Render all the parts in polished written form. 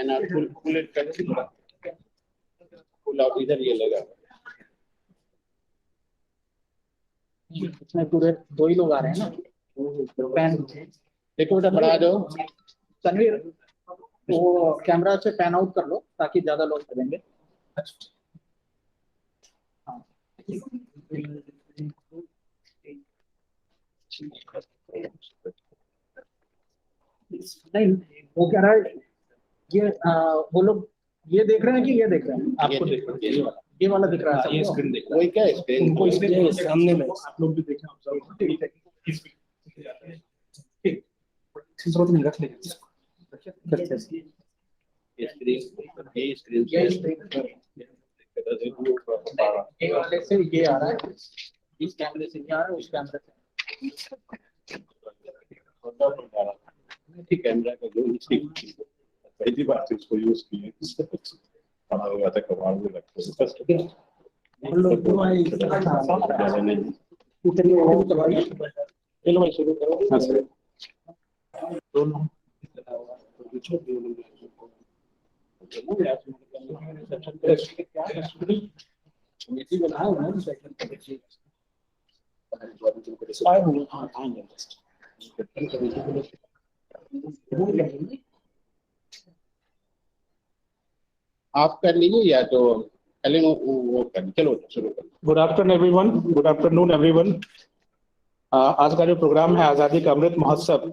ना full it कर full out इधर ये लगा। इसमें पूरे 2 ही लोग आ रहे हैं ना। पैन देखो बेटा बढ़ा दो तनवीर, वो कैमरा से पैन आउट कर लो ताकि ज्यादा लोग करेंगे। नहीं, वो कह रहा है ये वो लोग ये देख रहे हैं कि ये देख रहे हैं? आपको ये वाला दिख रहा है? ये स्क्रीन देख रहा है। वही क्या स्क्रीन उनको इसलिए सामने में आप लोग भी देखें। ठीक है, जरूरत नहीं, रख लेंगे। ये स्क्रीन ये वाले से ये आ रहा है, इस कैमरे से ये आ रहा है, उस कैमरे से। ठीक कैमरा का जो पहली बार इसको यूज किए पढ़ा हुआ था कमाल में लगता है फर्स्ट चलो भाई शुरू करो। हाँ सर दोनों आप कर लीजिए या तो पहले वो कर। चलो शुरू करो। Good afternoon everyone. Good afternoon everyone. आज का जो प्रोग्राम है आज़ादी का अमृत महोत्सव,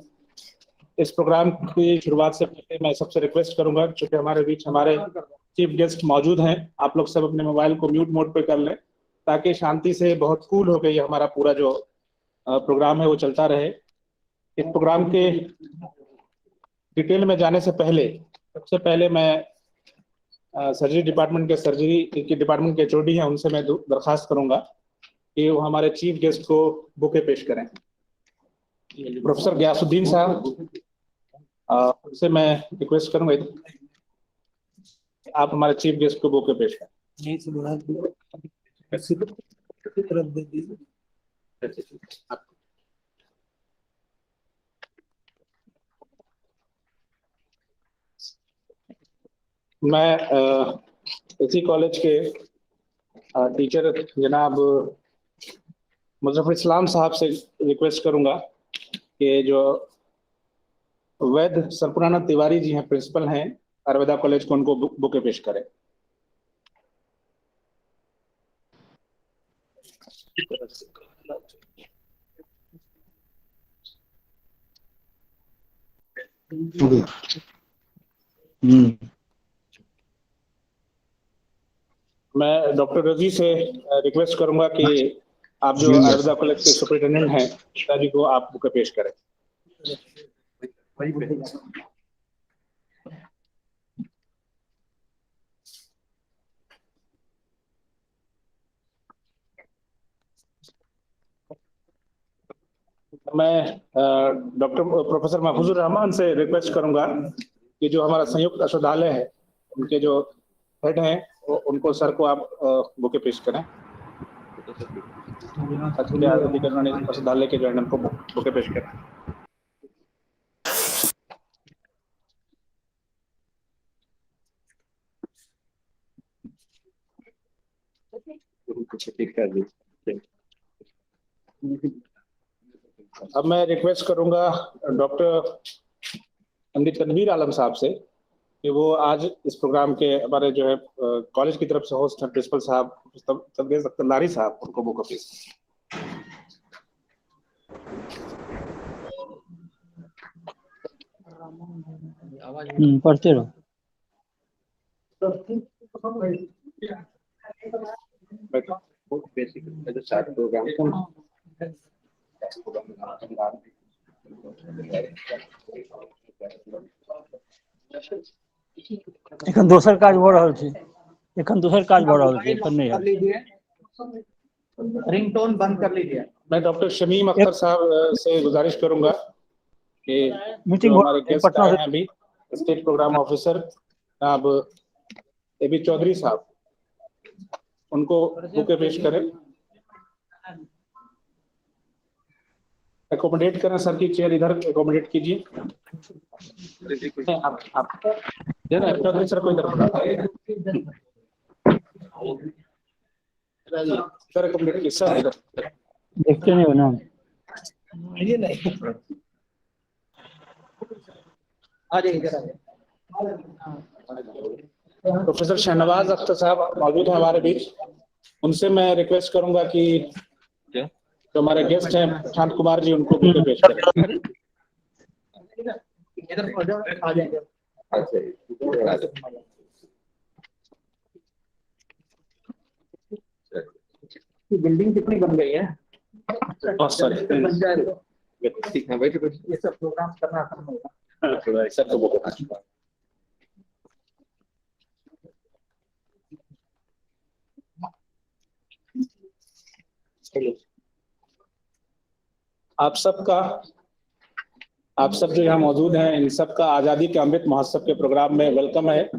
इस प्रोग्राम की शुरुआत से पहले मैं सबसे रिक्वेस्ट करूंगा, क्योंकि हमारे बीच हमारे चीफ गेस्ट मौजूद हैं, आप लोग सब अपने मोबाइल को म्यूट मोड पे कर लें ताकि शांति से बहुत कूल हो गई हमारा पूरा जो प्रोग्राम है वो चलता रहे। इस प्रोग्राम के डिटेल में जाने से पहले सबसे पहले मैं सर्जरी डिपार्टमेंट के एचओडी हैं, उनसे मैं दरखास्त करूंगा कि वो हमारे चीफ गेस्ट को बुके पेश करें। प्रोफेसर गयासुद्दीन साहब, उनसे मैं रिक्वेस्ट करूंगा आप हमारे चीफ गेस्ट को बुके पेश करें। मैं इसी कॉलेज के टीचर जनाब मुजफ्फर इस्लाम साहब से रिक्वेस्ट करूंगा कि जो वैद सरपुराना तिवारी जी हैं, प्रिंसिपल हैं आयुर्वेदा कॉलेज को, उनको बुके पेश करें। मैं डॉक्टर रजी से रिक्वेस्ट करूंगा कि आप जो आयुर्वेदा कॉलेज के सुपरिटेंडेंट हैं पिताजी को आप बुके पेश करें। मैं डॉक्टर प्रोफेसर महफूजुर रहमान से रिक्वेस्ट करूंगा कि जो हमारा संयुक्त औषधालय है उनके जो हेड हैं उनको सर को आप बुके पेश करें। औषधालय के जो है उनको बुके पेश करें। अब मैं रिक्वेस्ट करूंगा डॉक्टर पंडित तनवीर आलम साहब से कि वो आज इस प्रोग्राम के हमारे जो है कॉलेज की तरफ से होस्ट हैं प्रिंसिपल साहब तब्रेज़ अख्तर साहब, उनको बुक पेश। पढ़ते रहो। एखन दोसर काज भ रहल छै, रिंगटोन बंद कर लीजिए। मैं डॉक्टर शमीम अख्तर साहब से गुजारिश करूंगा कि मीटिंग हमारे गेस्ट आए हैं अभी, स्टेट प्रोग्राम ऑफिसर साहब एबी चौधरी साहब, उनको बुके पेश करें। एकोमोडेट करें, सर की चेयर इधर एकोमोडेट कीजिए। आप चौधरी सर को इधर बुला सर कंप्लीट सर इधर देखते नहीं हो ना। ये नहीं आ जाइए इधर आ जाइए। प्रोफेसर शहनवाज अख्तर साहब मौजूद हैं हमारे बीच, उनसे मैं रिक्वेस्ट करूंगा कि जो हमारे गेस्ट हैं प्रशांत कुमार जी उनको बुके पेश करें। इधर आ जाओ, आ जाएंगे। बिल्डिंग कितनी बन गई है? सॉरी बन जा रही है। ठीक है बैठो ये सब प्रोग्राम करना आसान होगा। सर को बुक आप सब जो यहाँ मौजूद हैं इन सब का आजादी के अमृत महोत्सव के प्रोग्राम में वेलकम है।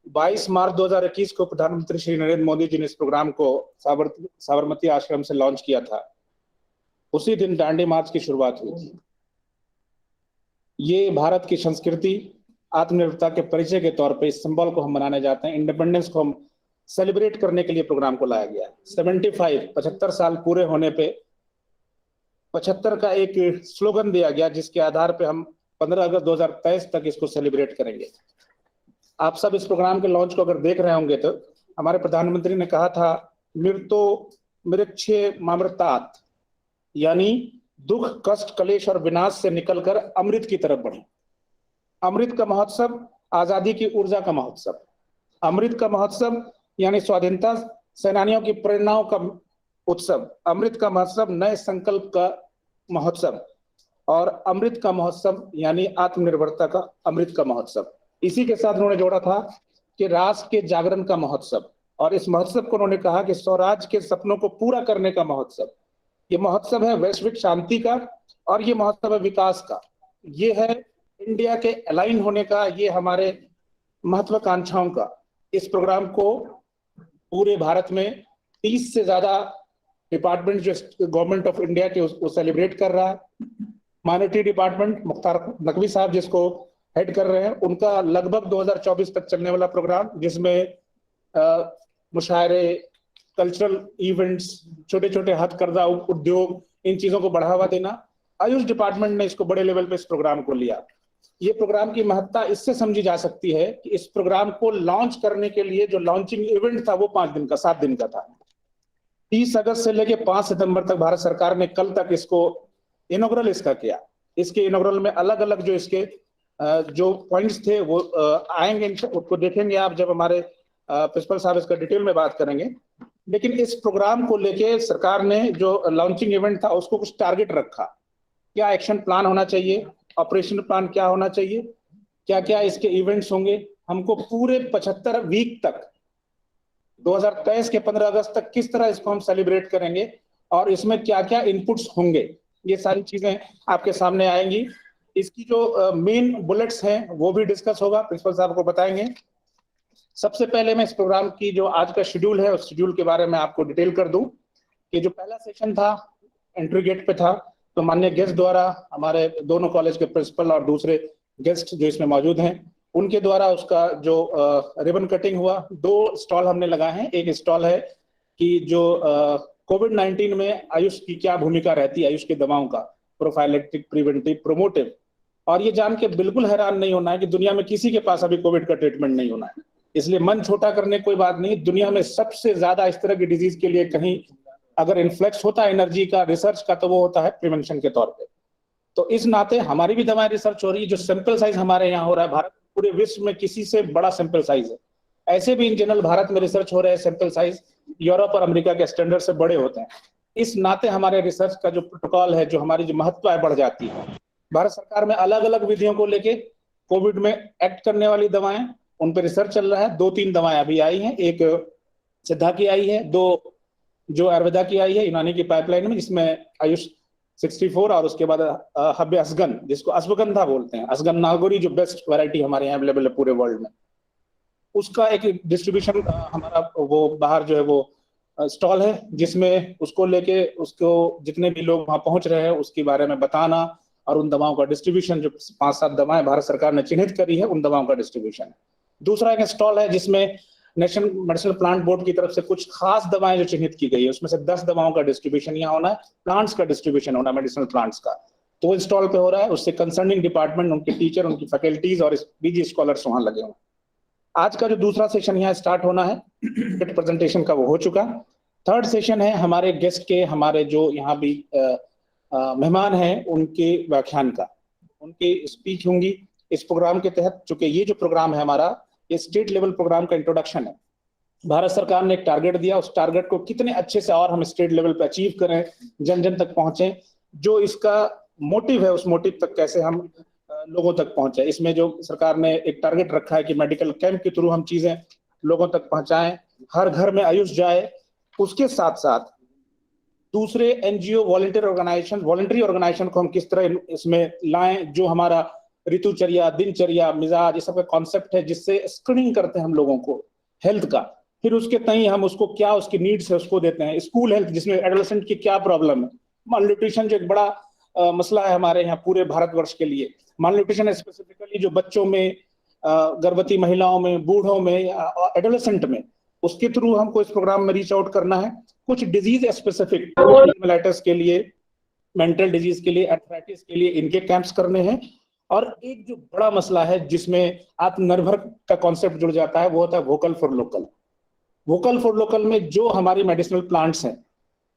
22 मार्च 2021 को प्रधानमंत्री श्री नरेंद्र मोदी जी ने इस प्रोग्राम को साबरमती आश्रम से लॉन्च किया था। उसी दिन दांडी मार्च की शुरुआत हुई थी। ये भारत की संस्कृति आत्मनिर्भरता के परिचय के तौर पे इस सिंबल को हम मनाने जाते हैं। इंडिपेंडेंस को हम सेलिब्रेट करने के लिए प्रोग्राम को लाया गया। 75 साल पूरे होने पे 75 का एक स्लोगन दिया गया जिसके आधार पे हम 15 अगस्त 2023 तक इसको सेलिब्रेट करेंगे। आप सब इस प्रोग्राम के लॉन्च को अगर देख रहे होंगे तो हमारे प्रधानमंत्री ने कहा था मृतो मृक्षे मामृतात, यानी दुख कष्ट क्लेश और विनाश से निकलकर अमृत की तरफ बढ़े। अमृत का महोत्सव आजादी की ऊर्जा का महोत्सव, अमृत का महोत्सव यानी स्वाधीनता सेनानियों की प्रेरणाओं का उत्सव, अमृत का महोत्सव नए संकल्प का महोत्सव और अमृत का महोत्सव यानी आत्मनिर्भरता का अमृत का महोत्सव। इसी के साथ उन्होंने जोड़ा था कि राष्ट्र के जागरण का महोत्सव, और इस महोत्सव को उन्होंने कहा कि स्वराज के सपनों को पूरा करने का महोत्सव। ये महोत्सव है वैश्विक शांति का और ये महोत्सव है विकास का। ये है इंडिया के अलाइन होने का, ये हमारे महत्वाकांक्षाओं का। इस प्रोग्राम को पूरे भारत में 30 से ज्यादा डिपार्टमेंट जो गवर्नमेंट ऑफ इंडिया के उसको सेलिब्रेट कर रहा है। माइनॉरिटी डिपार्टमेंट मुख्तार नकवी साहब जिसको हेड कर रहे हैं, उनका लगभग 2024 तक चलने वाला प्रोग्राम जिसमें मुशायरे, कल्चरल इवेंट्स, छोटे छोटे हथकरघा उद्योग, इन चीजों को बढ़ावा देना। आयुष डिपार्टमेंट ने इसको बड़े लेवल पे इस प्रोग्राम को लिया। ये प्रोग्राम की महत्ता इससे समझी जा सकती है कि इस प्रोग्राम को लॉन्च करने के लिए जो लॉन्चिंग इवेंट था वो 7 दिन का था। 30 अगस्त से लेके 5 सितंबर तक भारत सरकार ने कल तक इसको इनॉग्रल इसका किया। इसके इनॉग्रल में अलग अलग जो इसके जो पॉइंट्स थे वो आएंगे, उसको देखेंगे आप जब हमारे प्रिंसिपल साहब इसका डिटेल में बात करेंगे। लेकिन इस प्रोग्राम को लेके सरकार ने जो लॉन्चिंग इवेंट था उसको कुछ टारगेट रखा। क्या एक्शन प्लान होना चाहिए, ऑपरेशन प्लान क्या होना चाहिए, क्या क्या इसके इवेंट्स होंगे। हमको पूरे 75 वीक तक 2023 के 15 अगस्त तक किस तरह इसको हम सेलिब्रेट करेंगे और इसमें क्या क्या इनपुट्स होंगे, ये सारी चीजें आपके सामने आएंगी। इसकी जो मेन बुलेट्स हैं वो भी डिस्कस होगा, प्रिंसिपल साहब को बताएंगे। सबसे पहले मैं इस प्रोग्राम की जो आज का शेड्यूल है उस शेड्यूल के बारे में आपको डिटेल कर दूं कि जो पहला सेशन था एंट्री गेट पे था, तो माननीय गेस्ट द्वारा हमारे दोनों कॉलेज के प्रिंसिपल और दूसरे गेस्ट जो इसमें मौजूद हैं उनके द्वारा उसका जो रिबन कटिंग हुआ। 2 स्टॉल हमने लगाए हैं। एक स्टॉल है कि जो कोविड-19 में आयुष की क्या भूमिका रहती है, आयुष की दवाओं का प्रोफाइलेक्टिक, प्रिवेंटिव, प्रोमोटिव। और ये जान के बिल्कुल हैरान नहीं होना है कि दुनिया में किसी के पास अभी कोविड का ट्रीटमेंट नहीं होना है, इसलिए मन छोटा करने कोई बात नहीं। दुनिया में सबसे ज्यादा इस तरह की डिजीज के लिए कहीं अगर इन्फ्लेक्स होता है एनर्जी का, रिसर्च का, तो वो होता है प्रिवेंशन के तौर पे। तो इस नाते हमारी भी दवाएं रिसर्च हो रही है। जो सैंपल साइज हमारे यहाँ हो रहा है, भारत पूरे विश्व में किसी से बड़ा सैंपल साइज है। ऐसे भी इन जनरल भारत में रिसर्च हो रहे हैं, सैंपल साइज यूरोप और अमेरिका के स्टैंडर्ड से बड़े होते हैं। इस नाते हमारे रिसर्च का जो प्रोटोकॉल है, जो हमारी जो महत्व है, बढ़ जाती है। भारत सरकार में अलग अलग विधियों को लेके कोविड में एक्ट करने वाली दवाएं, उन पर रिसर्च चल रहा है। 2-3 दवाएं अभी आई हैं, एक सिद्धा की आई है, 2 जो आयुर्वेदा की आई है यूनानी की पाइपलाइन में, जिसमें आयुष 64 और उसके बाद हब्बे असगन, जिसको अश्वगंधा बोलते हैं, असगन नागौरी, जो बेस्ट वैरायटी हमारे यहाँ अवेलेबल है पूरे वर्ल्ड में, उसका एक डिस्ट्रीब्यूशन हमारा वो बाहर जो है वो स्टॉल है, जिसमें उसको लेके उसको जितने भी लोग वहां पहुंच रहे हैं उसके बारे में बताना और उन दवाओं का डिस्ट्रीब्यूशन, जो 5-7 दवाएं भारत सरकार ने चिन्हित करी है, उन दवाओं का डिस्ट्रीब्यूशन। दूसरा एक स्टॉल है जिसमें नेशनल मेडिसिनल प्लांट बोर्ड की तरफ से कुछ खास दवाएं जो चिन्हित की गई है, उसमें से 10 दवाओं का डिस्ट्रीब्यूशन यहाँ होना है, प्लांट्स का डिस्ट्रीब्यूशन होना है, मेडिसिनल प्लांट्स का। तो वो स्टॉल पे हो रहा है, उससे कंसर्निंग डिपार्टमेंट, उनके टीचर, उनकी फैकल्टीज और पीजी स्कॉलर्स वहां लगे हुए। आज का जो दूसरा सेशन यहाँ स्टार्ट होना है प्रेजेंटेशन का, वो हो चुका। थर्ड सेशन है हमारे गेस्ट के, हमारे जो यहाँ भी मेहमान हैं उनके व्याख्यान का, उनकी स्पीच होंगी इस प्रोग्राम के तहत। चूंकि ये जो प्रोग्राम है हमारा, ये स्टेट लेवल प्रोग्राम का इंट्रोडक्शन है। भारत सरकार ने एक टारगेट दिया, उस टारगेट को कितने अच्छे से और हम स्टेट लेवल पे अचीव करें, जन जन तक पहुंचे, जो इसका मोटिव है उस मोटिव तक कैसे हम लोगों तक पहुंचे। इसमें जो सरकार ने एक टारगेट रखा है कि मेडिकल कैंप के थ्रू हम चीजें लोगों तक पहुंचाएं, हर घर में आयुष जाए। उसके साथ साथ दूसरे एनजीओ, वॉलंटरी ऑर्गेनाइजेशन को हम किस तरह इसमें लाएं, जो हमारा ऋतुचर्या, दिनचर्या, मिजाज, ये सब का कॉन्सेप्ट है, जिससे स्क्रीनिंग करते हैं हम लोगों को हेल्थ का। फिर उसके तई हम उसको क्या उसकी नीड्स है उसको देते हैं। स्कूल हेल्थ, जिसमें एडोलेसेंट की क्या प्रॉब्लम है, मालन्यूट्रिशन जो एक बड़ा मसला है हमारे यहाँ पूरे भारतवर्ष के लिए। मालन्यूट्रिशन स्पेसिफिकली जो बच्चों में, गर्भवती महिलाओं में, बूढ़ों में, एडोलेसेंट में, उसके थ्रू हमको इस प्रोग्राम में रीच आउट करना है। कुछ डिजीज स्पेसिफिक के लिए, मेंटल डिजीज के लिए, एथराइटिस के लिए इनके कैंप्स करने हैं। और एक जो बड़ा मसला है जिसमें आत्मनिर्भर का कॉन्सेप्ट जुड़ जाता है, वो होता है vocal for local. Vocal for local में जो हमारी मेडिसिनल प्लांट्स हैं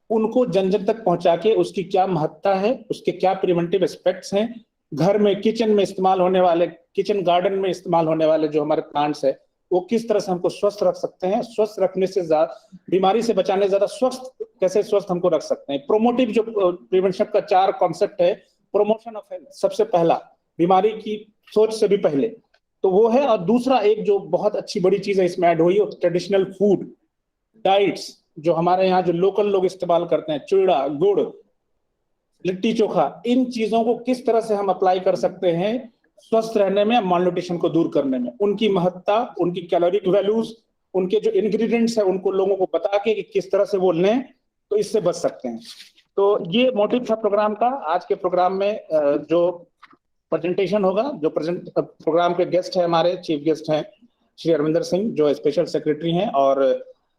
उनको जन जन तक पहुंचा के उसकी क्या महत्ता है, उसके क्या प्रिवेंटिव एस्पेक्ट्स हैं, घर में, किचन में इस्तेमाल होने वाले, किचन गार्डन में इस्तेमाल होने वाले जो हमारे प्लांट्स है, वो किस तरह से हमको स्वस्थ रख सकते हैं, स्वस्थ रखने से ज्यादा, बीमारी से बचाने ज्यादा स्वस्थ कैसे स्वस्थ हमको रख सकते हैं। प्रोमोटिव जो प्रिवेंशन का 4 कॉन्सेप्ट है, प्रोमोशन ऑफ हेल्थ सबसे पहला, बीमारी की सोच से भी पहले तो वो है। और दूसरा एक जो बहुत अच्छी बड़ी चीज है इसमें ऐड हुई है, ट्रेडिशनल फूड डाइट्स, जो हमारे यहाँ जो लोकल लोग इस्तेमाल करते हैं, चूड़ा, गुड़, लिट्टी चोखा, इन चीजों को किस तरह से हम अप्लाई कर सकते हैं स्वस्थ रहने में, मालन्यूट्रिशन को दूर करने में, उनकी महत्ता, उनकी कैलोरिक वैल्यूज, उनके जो इंग्रेडिएंट्स है उनको लोगों को बता के कि किस तरह से वो लें तो इससे बच सकते हैं। तो ये मोटिव था प्रोग्राम का। आज के प्रोग्राम में जो प्रेजेंटेशन होगा, जो प्रोग्राम के गेस्ट है, हमारे चीफ गेस्ट हैं श्री अरविंदर सिंह, जो स्पेशल सेक्रेटरी हैं और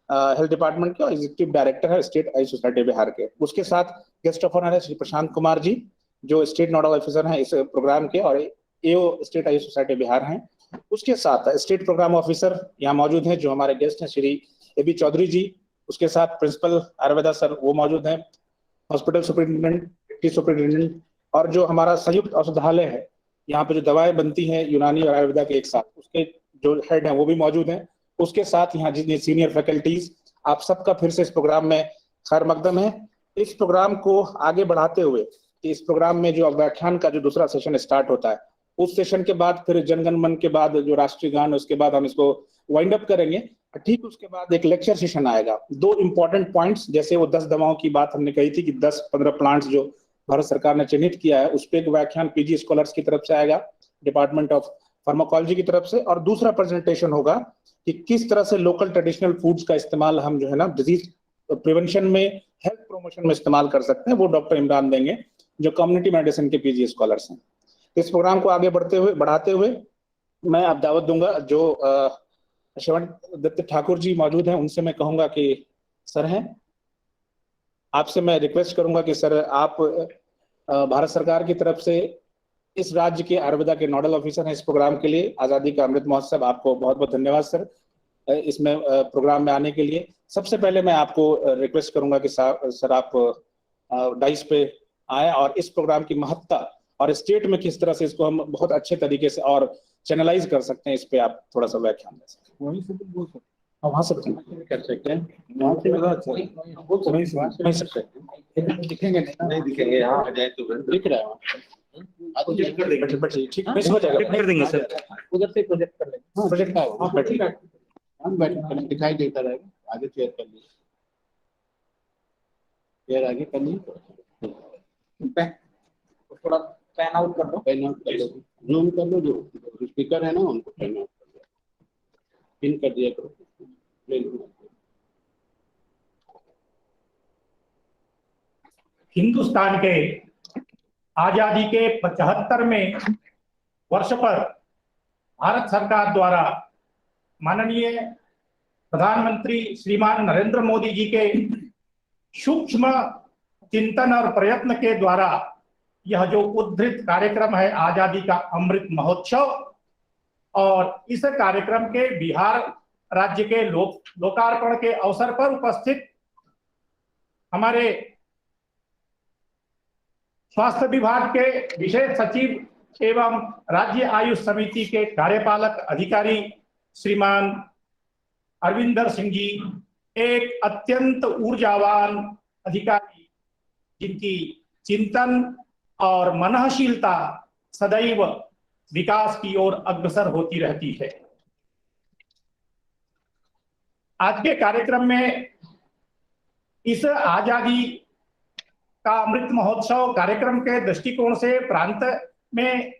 हेल्थ डिपार्टमेंट के एग्जीक्यूटिव डायरेक्टर है स्टेट आयुष सोसाइटी बिहार के। उसके साथ गेस्ट ऑफ ऑनर है श्री प्रशांत कुमार जी, जो स्टेट नोडल ऑफिसर हैं इस प्रोग्राम के और एओ स्टेट आयुष सोसाइटी बिहार हैं। उसके साथ स्टेट प्रोग्राम ऑफिसर यहाँ मौजूद हैं, जो हमारे गेस्ट हैं श्री एबी चौधरी जी। उसके साथ प्रिंसिपल आयुर्वेदा सर वो मौजूद हैं, हॉस्पिटल सुपरिटेंडेंट, और जो हमारा संयुक्त औषधालय है, यहाँ पे जो दवाएं बनती हैं यूनानी और आयुर्वेदा के एक साथ, उसके जो हेड हैं वो भी मौजूद हैं। उसके साथ यहाँ जितनी सीनियर फैकल्टीज, आप सबका फिर से इस प्रोग्राम में खैर मकदम है। इस प्रोग्राम को आगे बढ़ाते हुए, इस प्रोग्राम में जो व्याख्यान का जो दूसरा सेशन स्टार्ट होता है, उस सेशन के बाद फिर जनगण मन के बाद जो राष्ट्रीय गान, उसके बाद हम इसको वाइंड अप करेंगे। ठीक उसके बाद एक लेक्चर सेशन आएगा। 2 इंपॉर्टेंट पॉइंट्स, जैसे वो 10 दवाओं की बात हमने कही थी कि 10-15 प्लांट्स जो भारत सरकार ने चिन्हित किया है, उस पर एक व्याख्यान पीजी स्कॉलर्स की तरफ से आएगा, डिपार्टमेंट ऑफ फार्माकोलॉजी की तरफ से। और दूसरा प्रेजेंटेशन होगा कि किस तरह से लोकल ट्रेडिशनल फूड्स का इस्तेमाल हम जो है ना डिजीज प्रिवेंशन में, हेल्थ प्रमोशन में इस्तेमाल कर सकते हैं, वो डॉक्टर इमरान देंगे, जो कम्युनिटी मेडिसिन के पीजी स्कॉलर्स हैं। इस प्रोग्राम को आगे बढ़ाते हुए मैं अब दावत दूंगा जो श्रवण दत्त ठाकुर जी मौजूद हैं, उनसे मैं कहूंगा कि सर हैं, आपसे मैं रिक्वेस्ट करूंगा कि सर आप भारत सरकार की तरफ से इस राज्य के आयुर्वेदा के नोडल ऑफिसर हैं इस प्रोग्राम के लिए, आजादी का अमृत महोत्सव। आपको बहुत बहुत धन्यवाद सर इसमें प्रोग्राम में आने के लिए। सबसे पहले मैं आपको रिक्वेस्ट करूंगा कि सर आप डाइस पे आए और इस प्रोग्राम की महत्ता और स्टेट में किस तरह से इसको हम बहुत अच्छे तरीके से और चैनलाइज कर सकते हैं, इस पे आप थोड़ा सा व्याख्यान दे सकते हैं। वहीं से भी बोल सकते वहाँ से कर सकते हैं, वहीं से दिखेंगे नहीं दिखेंगे, यहाँ आ जाए तो दिख रहा है ठीक कर देंगे सर। उधर से प्रोजेक्ट कर लेंगे। प्रोजेक्ट हम बैठे दिखाई देता रहेगा, आगे शेयर कर लीजिए, शेयर आगे कर लीजिए, थोड़ा पैन आउट कर लो, पैन आउट कर लो, जूम कर लो, जो स्पीकर है ना उनको पैन आउट कर लो, पिन कर दिया करो, ले लो। हिंदुस्तान के आजादी के 75वें वर्ष पर भारत सरकार द्वारा माननीय प्रधानमंत्री श्रीमान नरेंद्र मोदी जी के सूक्ष्म चिंतन और प्रयत्न के द्वारा यह जो उद्धृत कार्यक्रम है आजादी का अमृत महोत्सव, और इस कार्यक्रम के बिहार राज्य के लोकार्पण के अवसर पर उपस्थित हमारे स्वास्थ्य विभाग के विशेष सचिव एवं राज्य आयुष समिति के कार्यपालक अधिकारी श्रीमान अरविंदर सिंह जी, एक अत्यंत ऊर्जावान अधिकारी जिनकी चिंतन और मननशीलता सदैव विकास की ओर अग्रसर होती रहती है। आज के कार्यक्रम में इस आजादी का अमृत महोत्सव कार्यक्रम के दृष्टिकोण से प्रांत में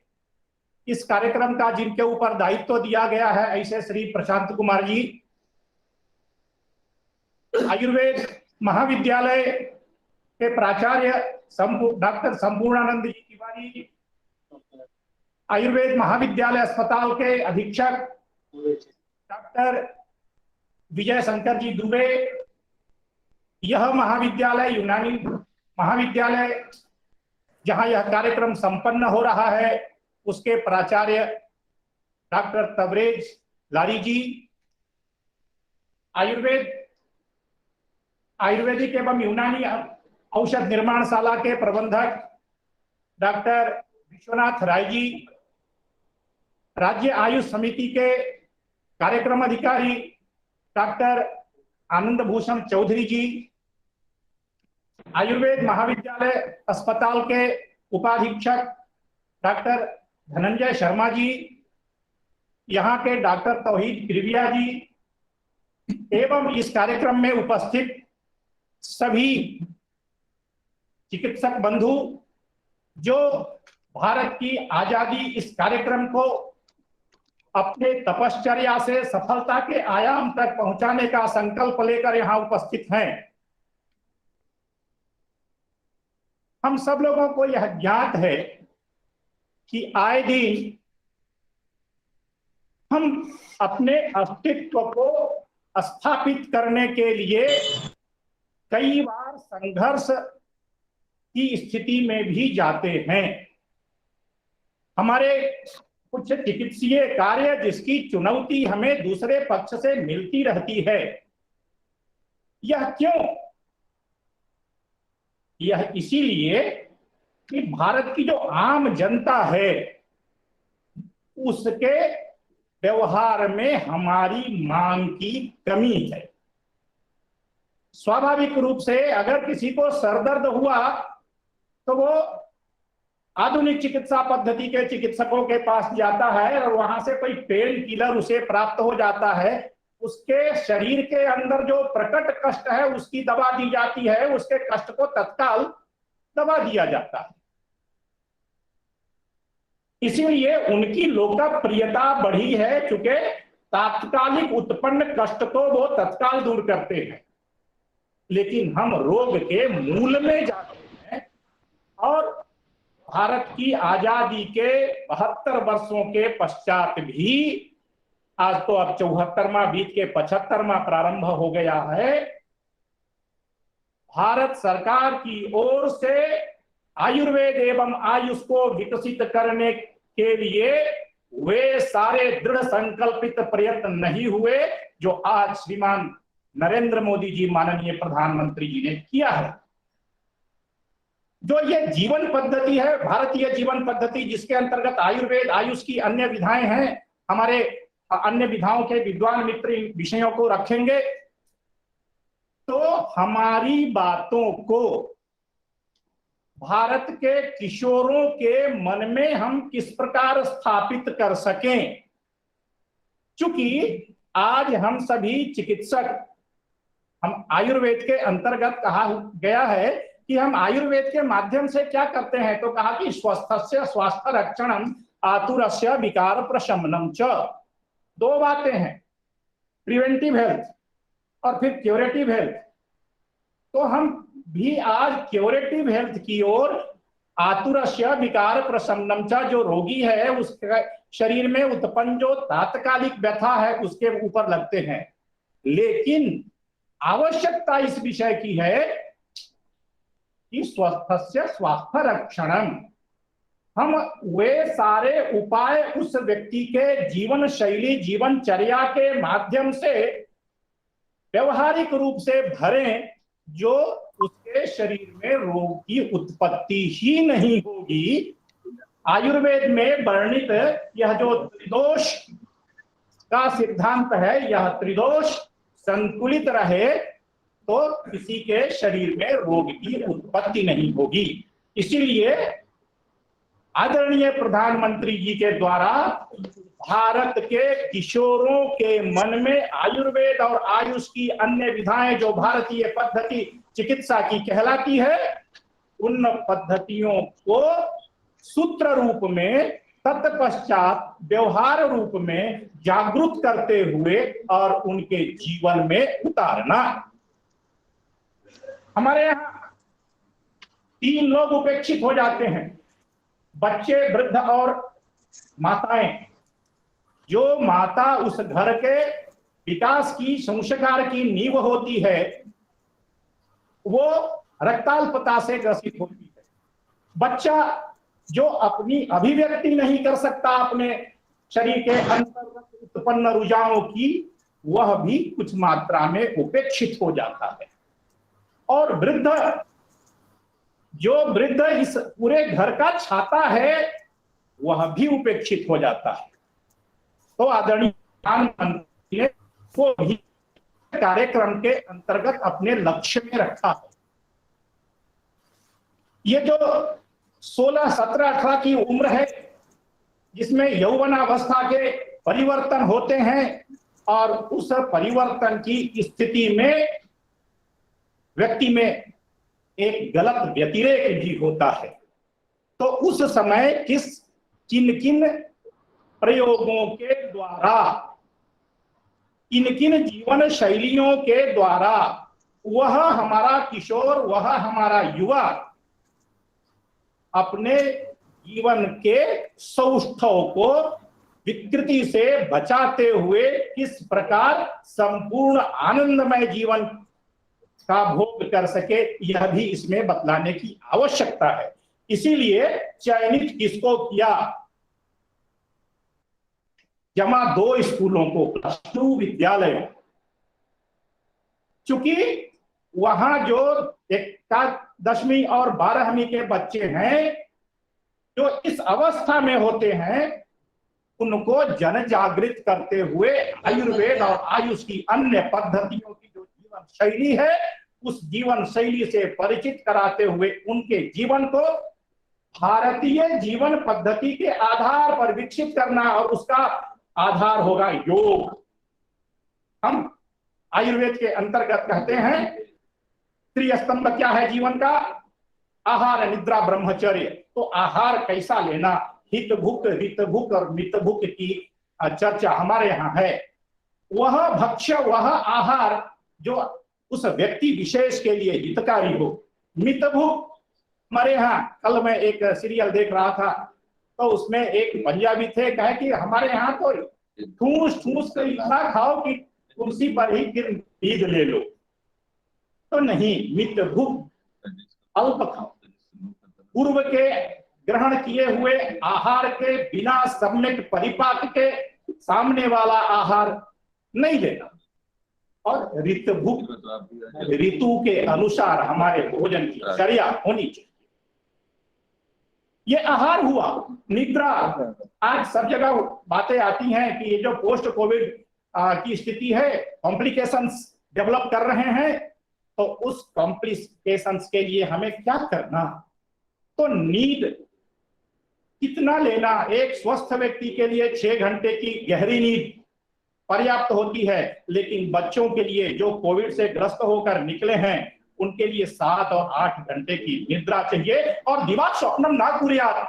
इस कार्यक्रम का जिनके ऊपर दायित्व दिया गया है ऐसे श्री प्रशांत कुमार जी, आयुर्वेद महाविद्यालय के प्राचार्य डॉक्टर संपूर्णानंद जी तिवारी, आयुर्वेद महाविद्यालय अस्पताल के अधीक्षक डॉक्टर विजय शंकर जी दुबे, यह महाविद्यालय यूनानी महाविद्यालय जहां यह कार्यक्रम संपन्न हो रहा है उसके प्राचार्य डॉक्टर तबरेज लारी जी, आयुर्वेदिक एवं यूनानी औषध निर्माणशाला के प्रबंधक डॉक्टर विश्वनाथ राय जी, राज्य आयुष समिति के कार्यक्रम अधिकारी डॉक्टर आनंद भूषण चौधरी जी, आयुर्वेद महाविद्यालय अस्पताल के उपाधीक्षक डॉक्टर धनंजय शर्मा जी, यहाँ के डॉक्टर तौहीद किरविया जी एवं इस कार्यक्रम में उपस्थित सभी चिकित्सक बंधु जो भारत की आजादी इस कार्यक्रम को अपने तपश्चर्या से सफलता के आयाम तक पहुंचाने का संकल्प लेकर यहाँ उपस्थित हैं। हम सब लोगों को यह ज्ञात है कि आए दिन हम अपने अस्तित्व को स्थापित करने के लिए कई बार संघर्ष की स्थिति में भी जाते हैं। हमारे कुछ चिकित्सीय कार्य जिसकी चुनौती हमें दूसरे पक्ष से मिलती रहती है। यह क्यों? यह इसीलिए कि भारत की जो आम जनता है उसके व्यवहार में हमारी मांग की कमी है। स्वाभाविक रूप से अगर किसी को सरदर्द हुआ तो वो आधुनिक चिकित्सा पद्धति के चिकित्सकों के पास जाता है और वहां से कोई पेन किलर उसे प्राप्त हो जाता है। उसके शरीर के अंदर जो प्रकट कष्ट है उसकी दवा दी जाती है, उसके कष्ट को तत्काल दबा दिया जाता है। इसीलिए उनकी लोकप्रियता बढ़ी है क्योंकि तात्कालिक उत्पन्न कष्ट को वो तत्काल दूर करते हैं। लेकिन हम रोग के मूल में जाते हैं और भारत की आजादी के 72 वर्षों के पश्चात भी आज तो अब 74वां बीत के 75वां प्रारंभ हो गया है। भारत सरकार की ओर से आयुर्वेद एवं आयुष को विकसित करने के लिए वे सारे दृढ़ संकल्पित प्रयत्न नहीं हुए जो आज श्रीमान नरेंद्र मोदी जी माननीय प्रधानमंत्री जी ने किया है। जो ये जीवन पद्धति है, भारतीय जीवन पद्धति, जिसके अंतर्गत आयुर्वेद आयुष की अन्य विधाएं हैं, हमारे अन्य विधाओं के विद्वान मित्र विषयों को रखेंगे तो हमारी बातों को भारत के किशोरों के मन में हम किस प्रकार स्थापित कर सकें। चूंकि आज हम सभी चिकित्सक, हम आयुर्वेद के अंतर्गत कहा गया है कि हम आयुर्वेद के माध्यम से क्या करते हैं, तो कहा कि स्वस्थस्य स्वास्थ्य रक्षणम आतुरस्य विकार प्रशमनम च। दो बातें हैं, प्रिवेंटिव हेल्थ और फिर क्यूरेटिव हेल्थ। तो हम भी आज क्यूरेटिव हेल्थ की ओर आतुरस्य विकार प्रशमनम च, जो रोगी है उसके शरीर में उत्पन्न जो तात्कालिक व्यथा है उसके ऊपर लगते हैं, लेकिन आवश्यकता इस विषय की है कि स्वस्थस्य स्वास्थ्य रक्षणम, हम वे सारे उपाय उस व्यक्ति के जीवन शैली जीवनचर्या के माध्यम से व्यवहारिक रूप से भरें जो उसके शरीर में रोग की उत्पत्ति ही नहीं होगी। आयुर्वेद में वर्णित यह जो त्रिदोष का सिद्धांत है, यह त्रिदोष संतुलित रहे तो किसी के शरीर में रोग की उत्पत्ति नहीं होगी। इसीलिए आदरणीय प्रधानमंत्री जी के द्वारा भारत के किशोरों के मन में आयुर्वेद और आयुष की अन्य विधाएं जो भारतीय पद्धति चिकित्सा की कहलाती है, उन पद्धतियों को सूत्र रूप में तत्पश्चात व्यवहार रूप में जागरूक करते हुए और उनके जीवन में उतारना। हमारे यहाँ 3 लोग उपेक्षित हो जाते हैं, बच्चे, वृद्ध और माताएं। जो माता उस घर के विकास की संस्कार की नींव होती है, वो रक्ताल्पता से ग्रसित होती है। बच्चा जो अपनी अभिव्यक्ति नहीं कर सकता अपने शरीर के अंतर्गत उत्पन्न रुझानों की, वह भी कुछ मात्रा में उपेक्षित हो जाता है। और वृद्ध, जो वृद्ध इस पूरे घर का छाता है, वह भी उपेक्षित हो जाता है। तो आदरणीय प्रधानमंत्री ने वो भी कार्यक्रम के अंतर्गत अपने लक्ष्य में रखा है। ये जो 16, 17, 18 की उम्र है, जिसमें यौवनावस्था के परिवर्तन होते हैं, और उस परिवर्तन की स्थिति में व्यक्ति में एक गलत व्यतिरेक भी होता है। तो उस समय किन किन प्रयोगों के द्वारा, किन किन जीवन शैलियों के द्वारा वह हमारा किशोर, वह हमारा युवा अपने जीवन के सौष्ठव को विकृति से बचाते हुए किस प्रकार संपूर्ण आनंदमय जीवन का भोग कर सके, यह भी इसमें बतलाने की आवश्यकता है। इसीलिए चयनित किसको किया, जमा 2 स्कूलों को, +2 विद्यालयों। चूंकि वहां जो 10वीं और 12वीं के बच्चे हैं जो इस अवस्था में होते हैं, उनको जन जागृत करते हुए आयुर्वेद और आयुष की अन्य पद्धतियों की जो जीवन शैली है, उस जीवन शैली से परिचित कराते हुए उनके जीवन को भारतीय जीवन पद्धति के आधार पर विकसित करना, और उसका आधार होगा योग। हम आयुर्वेद के अंतर्गत कहते हैं त्रिस्तंभ क्या है जीवन का, आहार, निद्रा, ब्रह्मचर्य। तो आहार कैसा लेना, हित भुक, रित भुक और मित भुक की चर्चा हमारे यहाँ है। वह भक्ष्य, वह आहार जो उस व्यक्ति विशेष के लिए हितकारी हो। मित भुक, हमारे यहाँ कल मैं एक सीरियल देख रहा था, तो उसमें एक पंजाबी थे, कहे कि हमारे यहाँ तो ठूस ठूस कर इतना खाओ कि कुर्सी पर ही फिर नींद ले लो। तो नहीं, मित भुक, अल्प खाओ। पूर्व के ग्रहण किए हुए आहार के बिना सम्यक परिपाक के सामने वाला आहार नहीं लेना, और ऋत भुक, ऋतु के अनुसार हमारे भोजन की चर्या होनी चाहिए। ये आहार हुआ। निद्रा, आज सब जगह बातें आती हैं कि ये जो पोस्ट कोविड की स्थिति है, कॉम्प्लिकेशंस डेवलप कर रहे हैं, तो उस कॉम्प्लिकेशंस के लिए हमें क्या करना, तो नींद कितना लेना। एक स्वस्थ व्यक्ति के लिए 6 घंटे की गहरी नींद पर्याप्त होती है, लेकिन बच्चों के लिए जो कोविड से ग्रस्त होकर निकले हैं, उनके लिए 7 और 8 घंटे की निद्रा चाहिए। और दिमाग स्वप्नम ना कुर्यात्,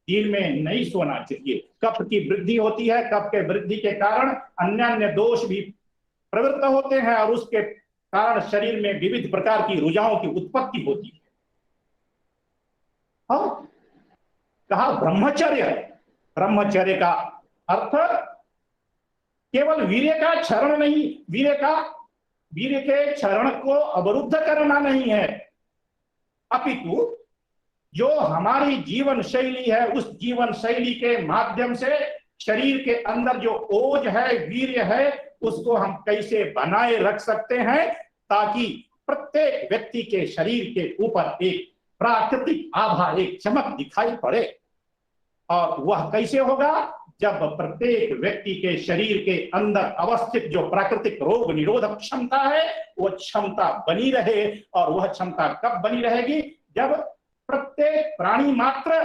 दिन में नहीं सोना चाहिए। कफ की वृद्धि होती है, कफ के वृद्धि के कारण अन्य दोष भी प्रवृत्त होते हैं, और उसके कारण शरीर में विविध प्रकार की रुझानों की उत्पत्ति होती है। और कहा ब्रह्मचर्य। ब्रह्मचर्य का अर्थ केवल वीर्य का क्षरण नहीं, वीर्य के क्षरण को अवरुद्ध करना नहीं है, अपितु जो हमारी जीवन शैली है उस जीवन शैली के माध्यम से शरीर के अंदर जो ओज है, वीर्य है, उसको हम कैसे बनाए रख सकते हैं ताकि प्रत्येक व्यक्ति के शरीर के ऊपर एक प्राकृतिक आभा, एक चमक दिखाई पड़े। और वह कैसे होगा? जब प्रत्येक व्यक्ति के शरीर के अंदर अवस्थित जो प्राकृतिक रोग निरोधक क्षमता है वो क्षमता बनी रहे। और वह क्षमता कब बनी रहेगी? जब प्रत्येक प्राणी मात्र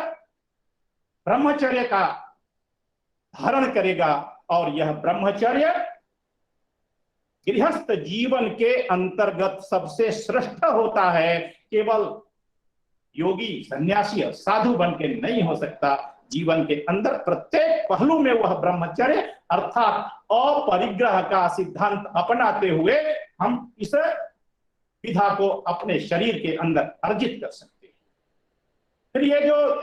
ब्रह्मचर्य का धारण करेगा। और यह ब्रह्मचर्य गृहस्थ जीवन के अंतर्गत सबसे श्रेष्ठ होता है। केवल योगी, सन्यासी, साधु बन के नहीं हो सकता। जीवन के अंदर प्रत्येक पहलू में वह ब्रह्मचर्य अर्थात अपरिग्रह का सिद्धांत अपनाते हुए हम इस विधा को अपने शरीर के अंदर अर्जित कर सकते हैं। फिर ये जो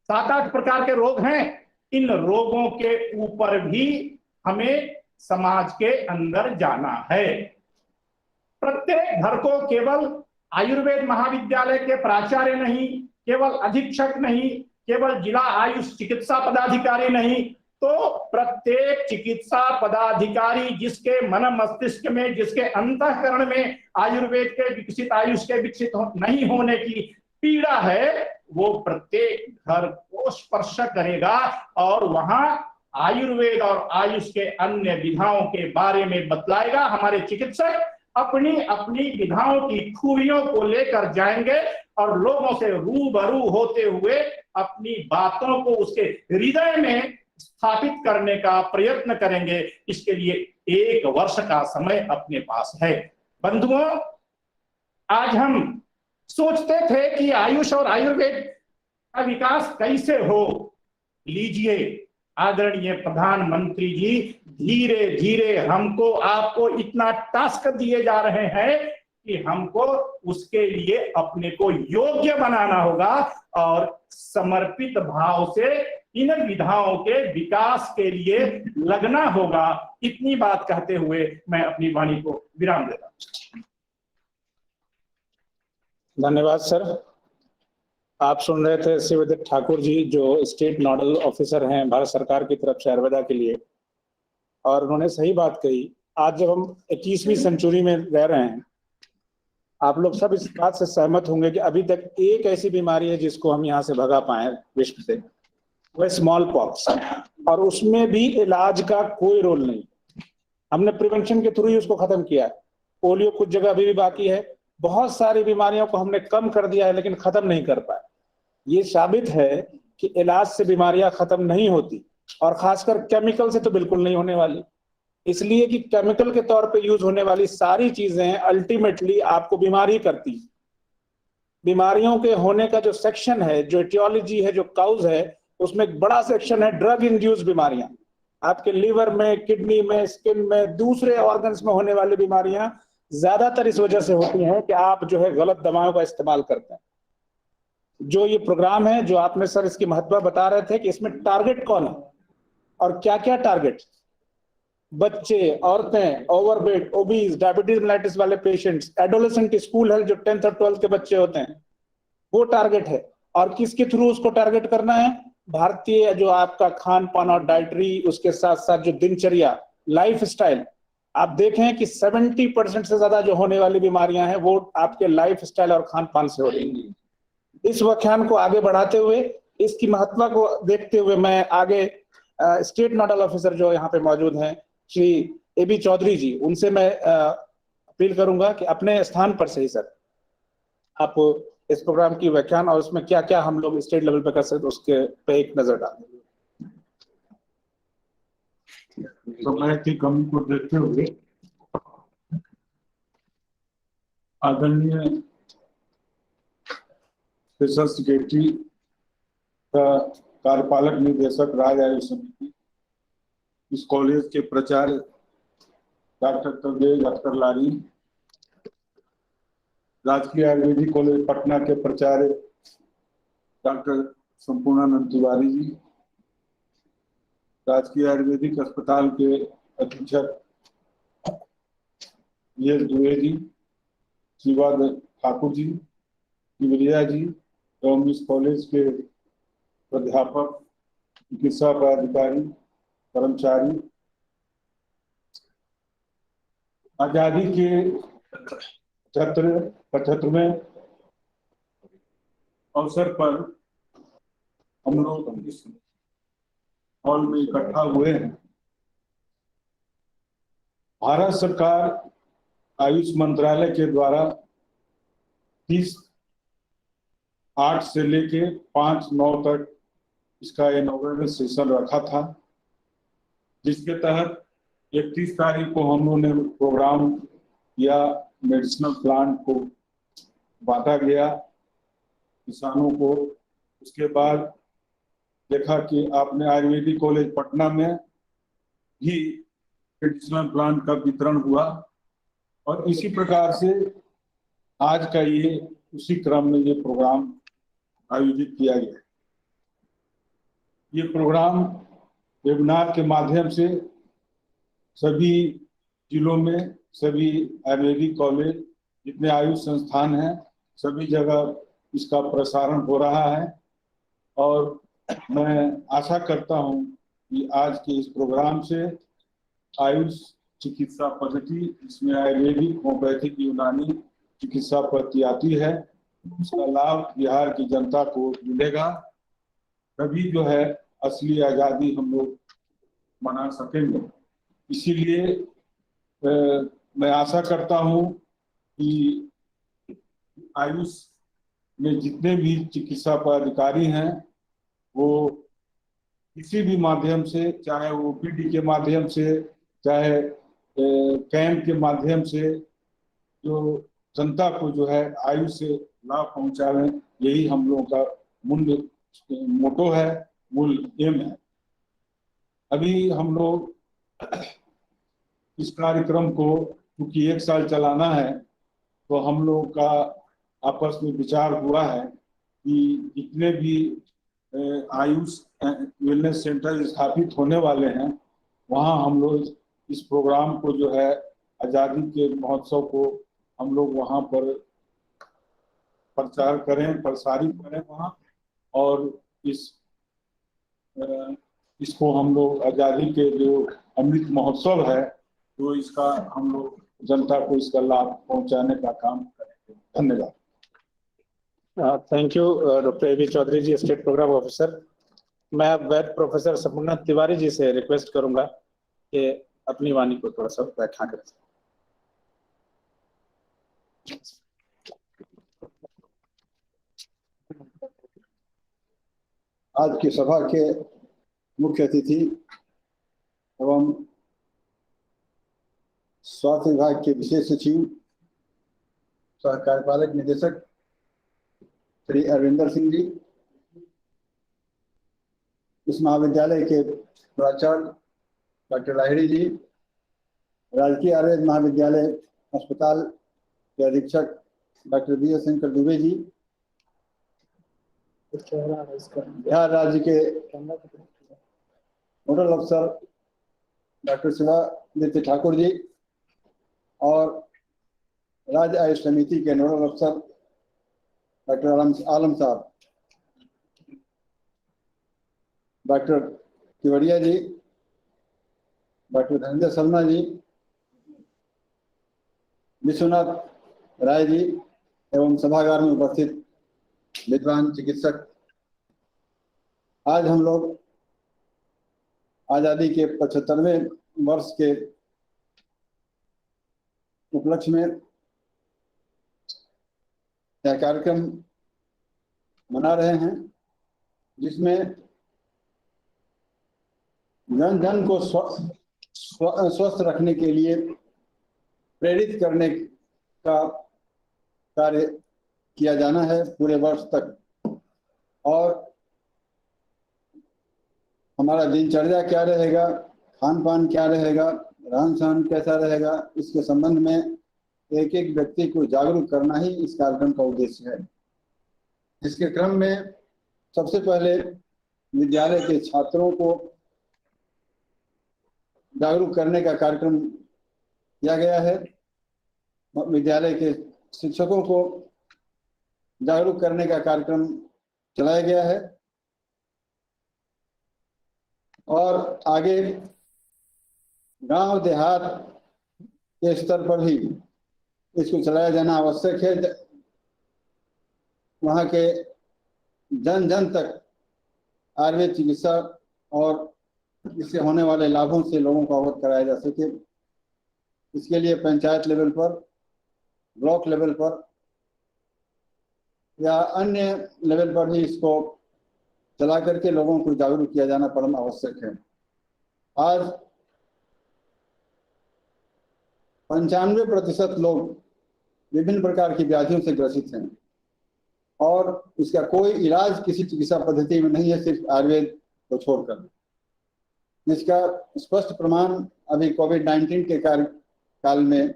7-8 प्रकार के रोग हैं, इन रोगों के ऊपर भी हमें समाज के अंदर जाना है। प्रत्येक घर को केवल आयुर्वेद महाविद्यालय के प्राचार्य नहीं, केवल अधीक्षक नहीं, केवल जिला आयुष चिकित्सा पदाधिकारी नहीं, तो प्रत्येक चिकित्सा पदाधिकारी जिसके मन मस्तिष्क में, जिसके अंतःकरण में आयुर्वेद के विकसित, आयुष के विकसित नहीं होने की पीड़ा है, वो प्रत्येक घर को स्पर्श करेगा और वहां आयुर्वेद और आयुष के अन्य विधाओं के बारे में बतलाएगा। हमारे चिकित्सक अपनी अपनी विधाओं की खूबियों को लेकर जाएंगे और लोगों से रूबरू होते हुए अपनी बातों को उसके हृदय में स्थापित करने का प्रयत्न करेंगे। इसके लिए 1 वर्ष का समय अपने पास है। बंधुओं, आज हम सोचते थे कि आयुष और आयुर्वेद का विकास कैसे हो। लीजिए आदरणीय प्रधानमंत्री जी धीरे धीरे हमको, आपको इतना टास्क दिए जा रहे हैं कि हमको उसके लिए अपने को योग्य बनाना होगा और समर्पित भाव से इन विधाओं के विकास के लिए लगना होगा। इतनी बात कहते हुए मैं अपनी वाणी को विराम देता हूं। धन्यवाद सर। आप सुन रहे थे श्री विदित ठाकुर जी, जो स्टेट नोडल ऑफिसर हैं भारत सरकार की तरफ से आयुर्वेदा के लिए, और उन्होंने सही बात कही। आज जब हम 21वीं सेंचुरी में रह रहे हैं, आप लोग सब इस बात से सहमत होंगे कि अभी तक एक ऐसी बीमारी है जिसको हम यहाँ से भगा पाए विश्व से, वह स्मॉल पॉक्स, और उसमें भी इलाज का कोई रोल नहीं। हमने प्रिवेंशन के थ्रू ही उसको खत्म किया है। पोलियो कुछ जगह अभी भी बाकी है, बहुत सारी बीमारियों को हमने कम कर दिया है लेकिन खत्म नहीं कर पाए। ये साबित है कि इलाज से बीमारियां खत्म नहीं होती, और खासकर केमिकल से तो बिल्कुल नहीं होने वाली। इसलिए कि केमिकल के तौर पे यूज होने वाली सारी चीजें अल्टीमेटली आपको बीमारी करती। बीमारियों के होने का जो सेक्शन है, जो एटियोलॉजी है, जो काउज है, उसमें एक बड़ा सेक्शन है ड्रग इंड्यूस बीमारियां। आपके लिवर में, किडनी में, स्किन में, दूसरे ऑर्गन्स में होने वाली बीमारियां ज्यादातर इस वजह से होती हैं कि आप जो है गलत दवाओं का इस्तेमाल करते हैं। जो ये प्रोग्राम है, जो आपने सर इसकी महत्व बता रहे थे कि इसमें टारगेट कौन है और क्या क्या टारगेट, बच्चे, औरतें, ओवरवेट, ओबीज, डायबिटीज मेलाइटिस वाले पेशेंट्स, एडोलेसेंट, स्कूल है जो 10th और 12th के बच्चे होते हैं, वो टारगेट है। और किसके थ्रू उसको टारगेट करना है? भारतीय जो आपका खान पान और डाइटरी, उसके साथ साथ जो दिनचर्या, लाइफ स्टाइल, आप देखें कि 70% से ज्यादा जो होने वाली बीमारियां हैं वो आपके लाइफ स्टाइल और खान पान से हो रही हैं। इस व्याख्यान को आगे बढ़ाते हुए, इसकी महत्व को देखते हुए, मैं आगे स्टेट नोडल ऑफिसर जो यहाँ पे मौजूद हैं श्री AB चौधरी जी, उनसे मैं अपील करूंगा कि अपने स्थान पर से ही सर आप इस प्रोग्राम की व्याख्यान और उसमें क्या क्या हम लोग स्टेट लेवल पे कर सकते उसके पे एक नजर डालें। समय की कमी को देखते हुए आदरणीय स्पेशल सेक्रेटरी का कार्यपालक निदेशक राज्य आयुष समिति, इस कॉलेज के प्राचार्य डॉक्टर तबरेज अख्तर लारी, राजकीय आयुर्वेदिक कॉलेज पटना के प्राचार्य डॉक्टर संपूर्णानंद तिवारी जी, राजकीय आयुर्वेदिक अस्पताल के अधीक्षक वीएस दुबे जी, शिवाद ठाकुर जी, तिवरिया जी एवं इस कॉलेज के प्राध्यापक, चिकित्सा पदाधिकारी, कर्मचारी, आजादी के 75वें अवसर पर हम लोग इस हॉल में इकट्ठा हुए हैं। भारत सरकार आयुष मंत्रालय के द्वारा 30/8 से लेके 5/9 तक इसका इनॉग्रेशन सेशन रखा था, जिसके तहत 31 तारीख को हम लोगों ने प्रोग्राम या मेडिसिनल प्लांट को बांटा गया किसानों को। उसके बाद देखा कि आपने आयुर्वेदिक कॉलेज पटना में भी मेडिसिनल प्लांट का वितरण हुआ और इसी प्रकार से आज का ये उसी क्रम में ये प्रोग्राम आयोजित किया गया। ये प्रोग्राम वेबिनार के माध्यम से सभी जिलों में सभी आयुर्वेदिक कॉलेज जितने आयुष संस्थान हैं सभी जगह इसका प्रसारण हो रहा है और मैं आशा करता हूं कि आज के इस प्रोग्राम से आयुष चिकित्सा पद्धति, इसमें आयुर्वेदिक, होम्योपैथिक, यूनानी चिकित्सा पद्धति आती है, उसका लाभ बिहार की जनता को मिलेगा। तभी जो है असली आज़ादी हम लोग मना सकेंगे। इसीलिए मैं आशा करता हूं कि आयुष में जितने भी चिकित्सा पदाधिकारी हैं वो किसी भी माध्यम से, चाहे वो ओपीडी के माध्यम से, चाहे कैंप के माध्यम से, जो जनता को जो है आयुष से लाभ पहुंचावे, यही हम लोगों का मूल मोटो है, मूल एम है। अभी हम लोग इस कार्यक्रम को क्योंकि 1 साल चलाना है तो हम लोग का आपस में विचार हुआ है कि जितने भी आयुष वेलनेस सेंटर स्थापित होने वाले हैं वहाँ हम लोग इस प्रोग्राम को जो है आज़ादी के महोत्सव को हम लोग वहाँ पर प्रचार करें, प्रसारित करें वहाँ, और इसको हम लोग आज़ादी के जो अमृत महोत्सव है तो इसका हम लोग जनता को इसका लाभ पहुंचाने का काम करेंगे। धन्यवाद। Thank you doctor A B Chaudhary ji, state programme officer. मैं अब वैद प्रोफेसर संपूर्णानंद तिवारी जी से रिक्वेस्ट करूंगा कि अपनी वाणी को थोड़ा सा व्याख्या करें। आज की सभा के मुख्य अतिथि एवं स्वास्थ्य विभाग के विशेष सचिव सह कार्यपालक निदेशक श्री अरविंदर सिंह जी, इस महाविद्यालय के प्राचार्य डॉक्टर लाहिड़ी जी, राजकीय आयुर्वेद महाविद्यालय अस्पताल के अधीक्षक डॉक्टर वीएस शंकर दुबे जी, बिहार राज्य के नोडल अफसर डॉक्टर शिवादित्य ठाकुर जी और राज्य आयुष समिति के नोडल अफसर डॉक्टर आलम साहब, डॉक्टर तिवरिया जी, डॉक्टर धनंजय शर्मा जी, विश्वनाथ राय जी एवं सभागार में उपस्थित विद्वान चिकित्सक। आज हम लोग आज़ादी के 75वें वर्ष के उपलक्ष्य में यह कार्यक्रम मना रहे हैं, जिसमें जन जन को स्वस्थ रखने के लिए प्रेरित करने का कार्य किया जाना है पूरे वर्ष तक। और हमारा दिनचर्या क्या रहेगा, खान पान क्या रहेगा, रहन सहन कैसा रहेगा, इसके संबंध में एक एक व्यक्ति को जागरूक करना ही इस कार्यक्रम का उद्देश्य है। इसके क्रम में सबसे पहले विद्यालय के छात्रों को जागरूक करने का कार्यक्रम किया गया है। विद्यालय के शिक्षकों को जागरूक करने का कार्यक्रम चलाया गया है और आगे गांव देहात के स्तर पर भी इसको चलाया जाना आवश्यक है। वहां के जन जन तक आयुर्वेद चिकित्सा और इससे होने वाले लाभों से लोगों को अवगत कराया जा सके। इसके लिए पंचायत लेवल पर, ब्लॉक लेवल पर या अन्य लेवल पर भी इसको चला करके लोगों को जागरूक किया जाना परम आवश्यक है। आज 95% लोग विभिन्न प्रकार की व्याधियों से ग्रसित हैं और इसका कोई इलाज किसी चिकित्सा पद्धति में नहीं है, सिर्फ आयुर्वेद को छोड़कर। इसका स्पष्ट प्रमाण अभी कोविड-19 के काल में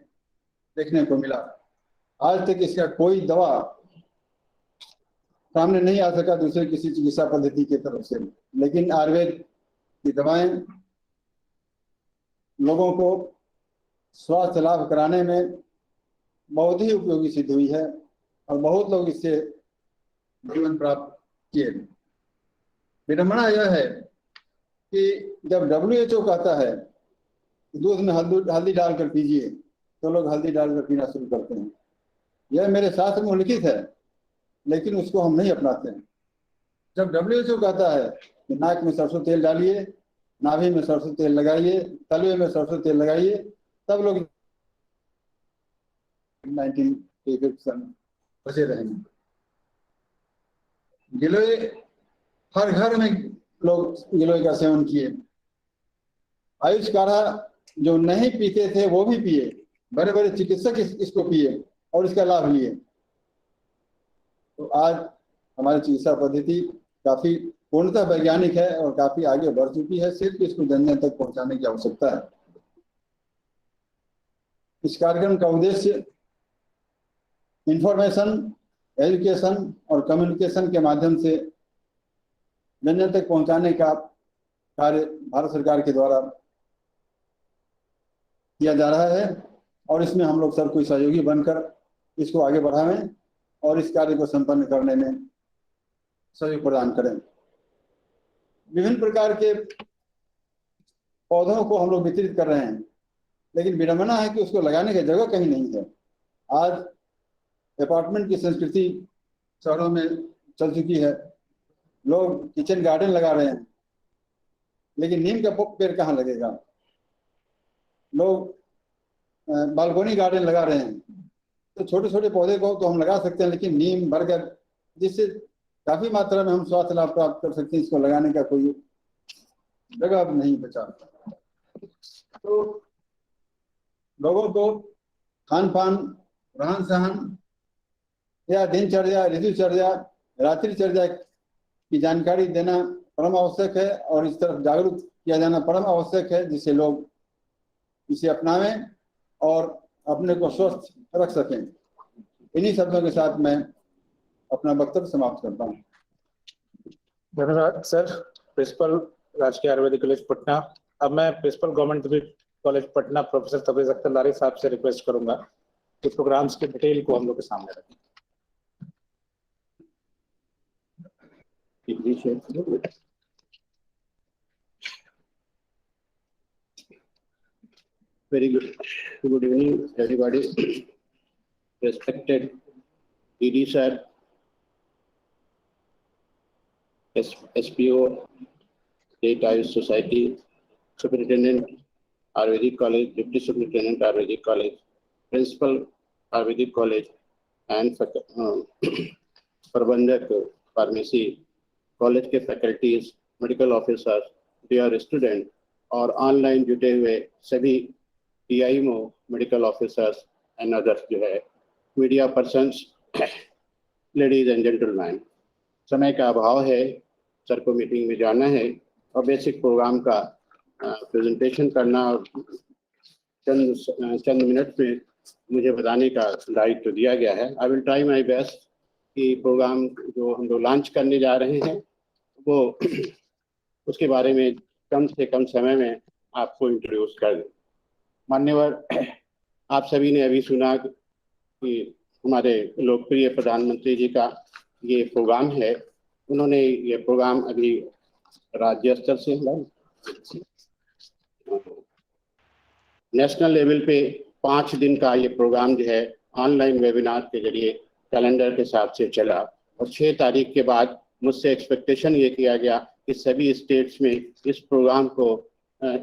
देखने को मिला। आज तक इसका कोई दवा सामने नहीं आ सका दूसरे किसी चिकित्सा पद्धति की तरफ से, लेकिन आयुर्वेद की दवाएं लोगों को स्वास्थ्य लाभ कराने में बहुत ही उपयोगी सिद्ध हुई है और बहुत लोग इससे जीवन प्राप्त किए। विडंबना यह है कि जब WHO कहता है दूध में हल्दी डालकर पीजिए तो लोग हल्दी डालकर पीना शुरू करते हैं। यह मेरे शास्त्र में लिखित है, लेकिन उसको हम नहीं अपनाते हैं। जब WHO कहता है कि नाक में सरसों तेल डालिए, नाभि में सरसों तेल लगाइए, तलवे में सरसों तेल लगाइए, तब लोग 19 बचे रहेंगे। गिलोय, हर घर में लोग गिलोय का सेवन किए। आयुष काढ़ा जो नहीं पीते थे वो भी पिए, बड़े बड़े चिकित्सक इसको पिए और इसका लाभ लिए। तो आज हमारी चिकित्सा पद्धति काफी पूर्णतः वैज्ञानिक है और काफी आगे बढ़ चुकी है। सिर्फ इसको जन जन तक पहुंचाने की आवश्यकता है। इस कार्यक्रम का उद्देश्य इंफॉर्मेशन, एजुकेशन और कम्युनिकेशन के माध्यम से जन जन तक पहुंचाने का कार्य भारत सरकार के द्वारा किया जा रहा है और इसमें हम लोग सब कोई सहयोगी बनकर इसको आगे बढ़ाएं और इस कार्य को संपन्न करने में सहयोग प्रदान करें। विभिन्न प्रकार के पौधों को हम लोग वितरित कर रहे हैं, लेकिन विडंबना है कि उसको लगाने की जगह कहीं नहीं है। आज अपार्टमेंट की संस्कृति शहरों में चल चुकी है। लोग किचन गार्डन लगा रहे हैं, लेकिन नीम का पेड़ कहाँ लगेगा। लोग बालकोनी गार्डन लगा रहे हैं, तो छोटे छोटे पौधे को तो हम लगा सकते हैं, लेकिन नीम, बरगद, जिससे काफी मात्रा में हम स्वास्थ्य लाभ प्राप्त कर सकते हैं, इसको लगाने का कोई जगह अब नहीं बचा। तो लोगों को खान पान, रहन सहन या दिनचर्या, ऋतुचर्या, रात्रिचर्या की जानकारी देना परम आवश्यक है और इस तरफ जागरूक किया जाना परम आवश्यक है, जिससे लोग इसे अपनावें और अपने को स्वस्थ रख सकें। इन्हीं शब्दों के साथ मैं अपना वक्तव्य समाप्त करता हूँ। धन्यवाद सर, प्रिंसिपल राजकीय आयुर्वेदिक कॉलेज पटना। अब मैं principal government college Patna professor Tabrez Akhtar Lari Sahab से रिक्वेस्ट करूंगा कि प्रोग्राम्स के डिटेल को हम लोग के सामने रखें। Very good. Good evening, everybody. Respected ED sir, SPO, State Ayush Society, Superintendent Ayurvedic College, Deputy Superintendent Ayurvedic College, Principal Ayurvedic College, and Prabandhak Pharmacy College के faculties, medical officers, dear student और online जुटे हुए सभी PIMO, medical officers and others जो है, media persons, ladies and gentleman. समय का अभाव है, सर को मीटिंग में जाना है और बेसिक प्रोग्राम का प्रेजेंटेशन करना और चंद मिनट में मुझे बताने का दायित्व दिया गया है। I will try my best कि प्रोग्राम जो हम लोग लॉन्च करने जा रहे हैं वो उसके बारे में कम से कम समय में आपको इंट्रोड्यूस कर दें। मान्यवर, आप सभी ने अभी सुना कि हमारे लोकप्रिय प्रधानमंत्री जी का ये प्रोग्राम है। उन्होंने ये प्रोग्राम अभी राज्य स्तर से नेशनल लेवल पे 5 दिन का ये प्रोग्राम जो है ऑनलाइन वेबिनार के जरिए कैलेंडर के हिसाब से चला, और 6 तारीख के बाद मुझसे एक्सपेक्टेशन ये किया गया कि सभी स्टेट्स में इस प्रोग्राम को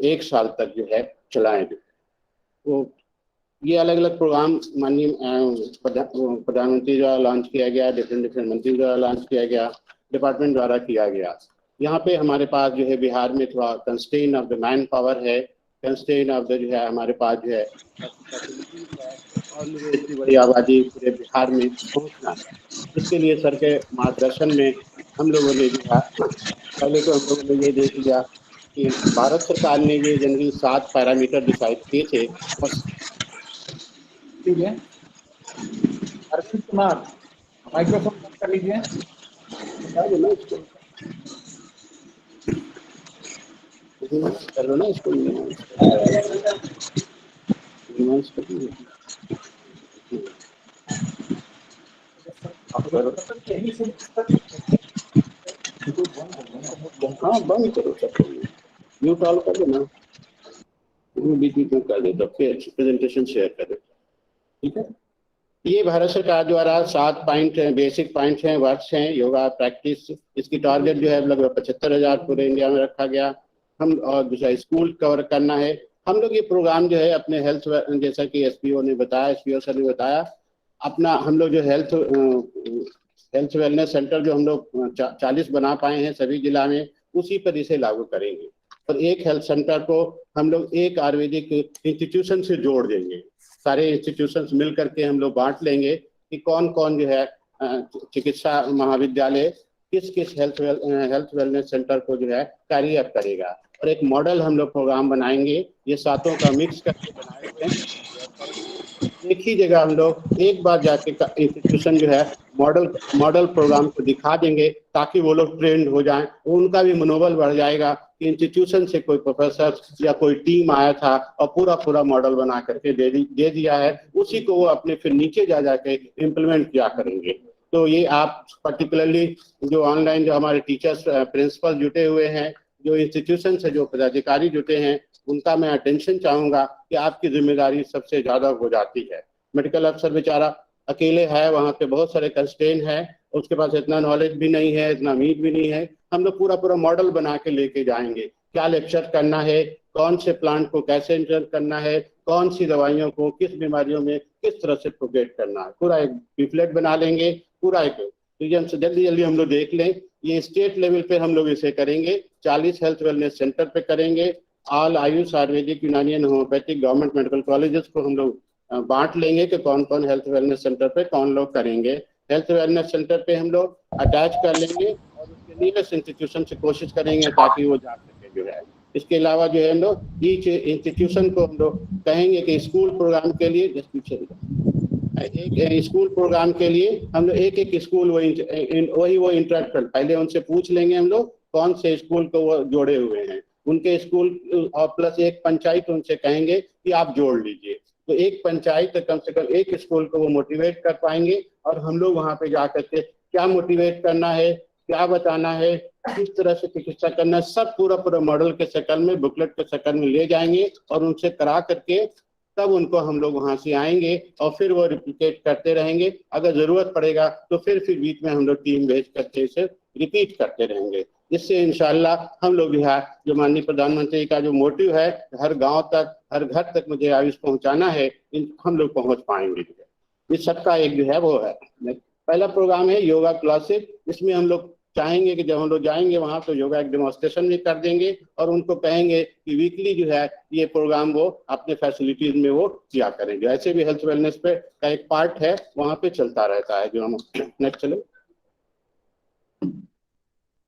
1 साल तक जो है चलाएंगे। तो ये अलग अलग प्रोग्राम माननीय प्रधानमंत्री द्वारा लॉन्च किया गया, डिफरेंट मंत्री द्वारा लॉन्च किया गया, डिपार्टमेंट द्वारा किया गया। यहाँ पे हमारे पास जो है बिहार में थोड़ा constraint of the manpower है, कंस्ट्रेन ऑफ द जो है हमारे पास जो है और लोगों इतनी बड़ी आबादी पूरे बिहार में पहुँचना है। इसके लिए सर के मार्गदर्शन में हम लोगों ने जो है पहले तो हम लोगों ने ये देख लिया कि भारत सरकार ने ये जनरली 7 पैरामीटर डिसाइड किए थे। और ठीक है, अरविंद कुमार माइक्रोफोन बंद कर लीजिए। कर लो ना इसको, हाँ बंद करो सब, म्यूट ऑल कर देना, बीच बीच में कर दो, तब फिर प्रेजेंटेशन शेयर कर दो। ठीक है, ये भारत सरकार द्वारा 7 पॉइंट बेसिक पॉइंट्स हैं, वर्क्स हैं योगा प्रैक्टिस। इसकी टारगेट जो है लगभग 75,000 पूरे इंडिया में रखा गया। हम और दूसरा स्कूल कवर करना है। हम लोग ये प्रोग्राम जो है अपने हेल्थ, जैसा कि एसपीओ ने बताया, एसपीओ सर ने बताया, अपना हम लोग जो हेल्थ वेलनेस सेंटर जो हम लोग 40 बना पाए हैं सभी जिला में, उसी पर इसे लागू करेंगे। और एक हेल्थ सेंटर को हम लोग एक आयुर्वेदिक इंस्टीट्यूशन से जोड़ देंगे। सारे इंस्टीट्यूशंस मिल करके हम लोग बांट लेंगे कि कौन कौन जो है चिकित्सा महाविद्यालय किस किस हेल्थ वेलनेस सेंटर को जो है कैरी अप करेगा। और एक मॉडल हम लोग प्रोग्राम बनाएंगे, ये सातों का मिक्स करके बनाए हुए हैं। एक ही जगह हम लोग एक बार जाके इंस्टीट्यूशन जो है मॉडल प्रोग्राम को दिखा देंगे, ताकि वो लोग ट्रेंड हो जाएं, उनका भी मनोबल बढ़ जाएगा कि इंस्टीट्यूशन से कोई प्रोफेसर या कोई टीम आया था और पूरा मॉडल बना करके दे दिया है, उसी को वो अपने फिर नीचे जा जाके इम्प्लीमेंट किया करेंगे। तो ये आप पर्टिकुलरली जो ऑनलाइन जो हमारे टीचर्स प्रिंसिपल जुटे हुए हैं, जो इंस्टीट्यूशन से जो पदाधिकारी जुटे हैं, उनका मैं अटेंशन चाहूंगा कि आपकी जिम्मेदारी सबसे ज्यादा हो जाती है। मेडिकल अफसर बेचारा अकेले है, वहाँ पे बहुत सारे कंस्ट्रेंट है, उसके पास इतना नॉलेज भी नहीं है, इतना उम्मीद भी नहीं है। हम लोग पूरा मॉडल बना के लेके जाएंगे, क्या लेक्चर करना है, कौन से प्लांट को कैसे इंटर करना है, कौन सी दवाइयों को किस बीमारियों में किस तरह से प्रोपेगेट करना है, पूरा एक पिफलेट बना लेंगे। पूरा एक रीजन से जल्दी हम लोग देख लें। ये स्टेट लेवल पे हम लोग इसे करेंगे, 40 हेल्थ वेलनेस सेंटर पे करेंगे। ऑल आयुष आयुर्वेदिक यूनानी and homeopathic government medical colleges को हम लोग बांट लेंगे कि कौन कौन हेल्थ वेलनेस सेंटर पे कौन लोग करेंगे। हेल्थ वेलनेस सेंटर पे हम लोग अटैच कर लेंगे और उसके नियरेस्ट इंस्टीट्यूशन से कोशिश करेंगे ताकि वो जा सके जो है। इसके अलावा जो है हम लोग ईच इंस्टीट्यूशन को हम लोग कहेंगे कि स्कूल प्रोग्राम के लिए एक स्कूल प्रोग्राम के लिए हम लोग एक स्कूल वो इंटरेक्ट कर, पहले उनसे पूछ लेंगे हम लोग कौन से स्कूल को वो जोड़े हुए हैं, उनके स्कूल और प्लस एक पंचायत उनसे कहेंगे कि आप जोड़ लीजिए। तो एक पंचायत कम से कम एक स्कूल को वो मोटिवेट कर पाएंगे और हम लोग वहाँ पे जा करके क्या मोटिवेट करना है, क्या बताना है, किस तरह से चिकित्सा करना है, सब पूरा मॉडल के शक्ल में, बुकलेट के शक्ल में ले जाएंगे और उनसे करा करके तब उनको हम लोग वहां से आएंगे और फिर वो रिप्लिकेट करते रहेंगे। अगर जरूरत पड़ेगा तो फिर बीच में हम लोग टीम भेज करके इसे रिपीट करते रहेंगे। इससे इंशाल्लाह हम लोग जो माननीय प्रधानमंत्री का जो मोटिव है, हर गांव तक हर घर तक मुझे आयुष पहुंचाना है, हम लोग पहुंच पाएंगे। इस सबका एक जो है वो है पहला प्रोग्राम है योगा क्लासेस। इसमें हम लोग चाहेंगे कि जब हम लोग जाएंगे वहां तो योगा एक डेमोन्स्ट्रेशन भी कर देंगे और उनको कहेंगे कि वीकली जो है ये प्रोग्राम वो अपने फैसिलिटीज में वो किया करेंगे। ऐसे भी हेल्थ वेलनेस पे का एक पार्ट है, वहां पे चलता रहता है। जो हम नेक्स्ट चले,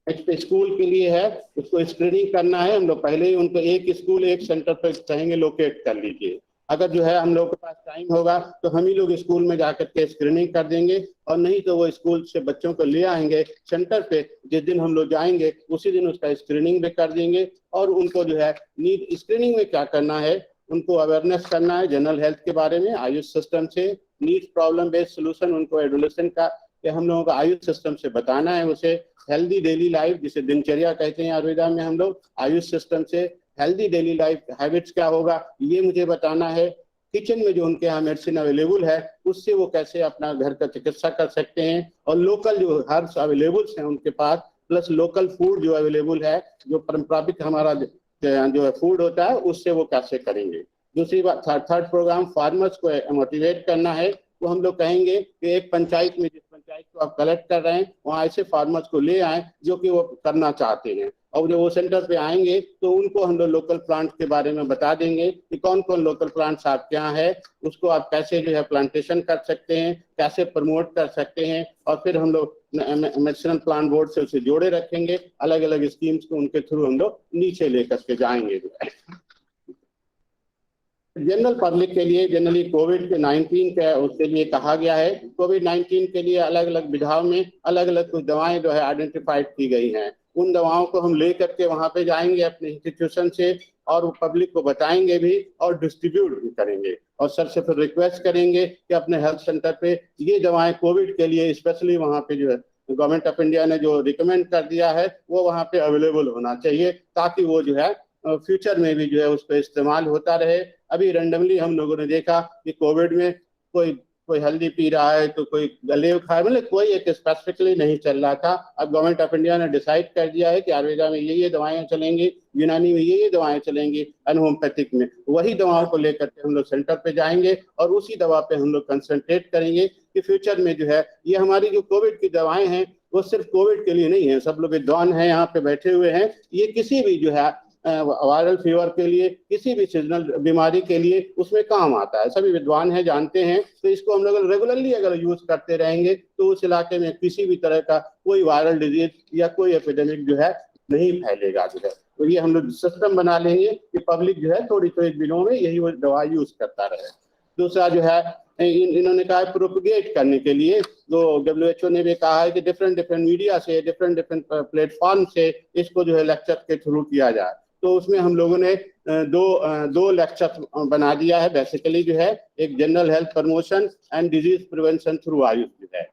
नेक्स्ट स्कूल के लिए है, उसको स्क्रीनिंग करना है। हम लोग पहले ही उनको एक स्कूल एक सेंटर पर कहेंगे लोकेट कर लीजिए। अगर जो है हम लोग के पास टाइम होगा तो हम ही लोग स्कूल में जाकर के स्क्रीनिंग कर देंगे, और नहीं तो वो स्कूल से बच्चों को ले आएंगे सेंटर पे। जिस दिन हम लोग जाएंगे उसी दिन उसका स्क्रीनिंग भी कर देंगे, और उनको जो है नीड स्क्रीनिंग में क्या करना है, उनको अवेयरनेस करना है जनरल हेल्थ के बारे में, आयुष सिस्टम से नीड्स प्रॉब्लम बेस्ड सोल्यूशन उनको एडोलेसेंट का हम लोगों का आयुष सिस्टम से बताना है, उसे हेल्दी डेली लाइफ जिसे दिनचर्या कहते हैं आयुर्वेदा में हम लोग, आयुष सिस्टम से हेल्दी डेली लाइफ हैबिट्स क्या होगा ये मुझे बताना है। किचन में जो उनके यहाँ मेडिसिन अवेलेबल है उससे वो कैसे अपना घर का चिकित्सा कर सकते हैं, और लोकल जो हर्ब्स अवेलेबल हैं उनके पास, प्लस लोकल फूड जो अवेलेबल है, जो पारंपरिक हमारा जो है फूड होता है उससे वो कैसे करेंगे। दूसरी बात, थर्ड प्रोग्राम फार्मर्स को मोटिवेट करना है। वो हम लोग कहेंगे कि एक पंचायत में, जिस पंचायत को आप कलेक्ट कर रहे हैं वहाँ ऐसे फार्मर्स को ले आए जो कि वो करना चाहते हैं, और जब वो सेंटर पे आएंगे तो उनको हम लोग लोकल प्लांट के बारे में बता देंगे कि कौन कौन लोकल प्लांट्स आपके यहाँ है, उसको आप कैसे जो है प्लांटेशन कर सकते हैं, कैसे प्रमोट कर सकते हैं, और फिर हम लोग मेडिसिनल प्लांट बोर्ड से उसे जोड़े रखेंगे। अलग अलग स्कीम्स को उनके थ्रू हम लोग नीचे लेकर के जाएंगे। जनरल पब्लिक के लिए जनरली कोविड-19 के उसके लिए कहा गया है, कोविड-19 के लिए अलग अलग विधाओं में अलग अलग कुछ दवाएं जो है आइडेंटिफाइड की गई हैं। उन दवाओं को हम लेकर के वहां पे जाएंगे अपने इंस्टीट्यूशन से, और पब्लिक को बताएंगे भी और डिस्ट्रीब्यूट भी करेंगे, और सर से फिर रिक्वेस्ट करेंगे कि अपने हेल्थ सेंटर पे ये दवाएं कोविड के लिए स्पेशली वहाँ पे जो है गवर्नमेंट ऑफ इंडिया ने जो रिकमेंड कर दिया है वो वहाँ पे अवेलेबल होना चाहिए, ताकि वो जो है फ्यूचर में भी जो है उस पर इस्तेमाल होता रहे। अभी रेंडमली हम लोगों ने देखा कि कोविड में कोई हल्दी पी रहा है तो कोई गले खाए, मतलब कोई एक स्पेसिफिकली नहीं चल रहा था। अब गवर्नमेंट ऑफ इंडिया ने डिसाइड कर दिया है कि आयुर्वेदा में ये दवाएं चलेंगी, यूनानी में ये दवाएं चलेंगी, एंड होम्योपैथिक में वही दवाओं को लेकर के हम लोग सेंटर पे जाएंगे और उसी दवा पे हम लोग कंसंट्रेट करेंगे कि फ्यूचर में जो है ये हमारी जो कोविड की दवाएं हैं वो सिर्फ कोविड के लिए नहीं है। सब लोग विद्वान हैं यहाँ पे बैठे हुए हैं, ये किसी भी जो है वायरल फीवर के लिए, किसी भी सीजनल बीमारी के लिए उसमें काम आता है, सभी विद्वान हैं, जानते हैं। तो इसको हम लोग रेगुलरली अगर यूज करते रहेंगे तो उस इलाके में किसी भी तरह का कोई वायरल डिजीज या कोई एपिडेमिक जो है नहीं फैलेगा जो है। तो ये हम लोग सिस्टम बना लेंगे कि पब्लिक जो है थोड़ी दिनों में यही वो दवा यूज करता रहे। दूसरा जो है इन्होंने कहा है प्रोपगेट करने के लिए, तो WHO ने भी कहा है कि डिफरेंट मीडिया से, डिफरेंट प्लेटफॉर्म से इसको जो है लेक्चर के थ्रू किया जाए। तो उसमें हम लोगों ने दो लेक्चर बना दिया है बेसिकली जो है, एक general health promotion and disease prevention through Ayush जो है।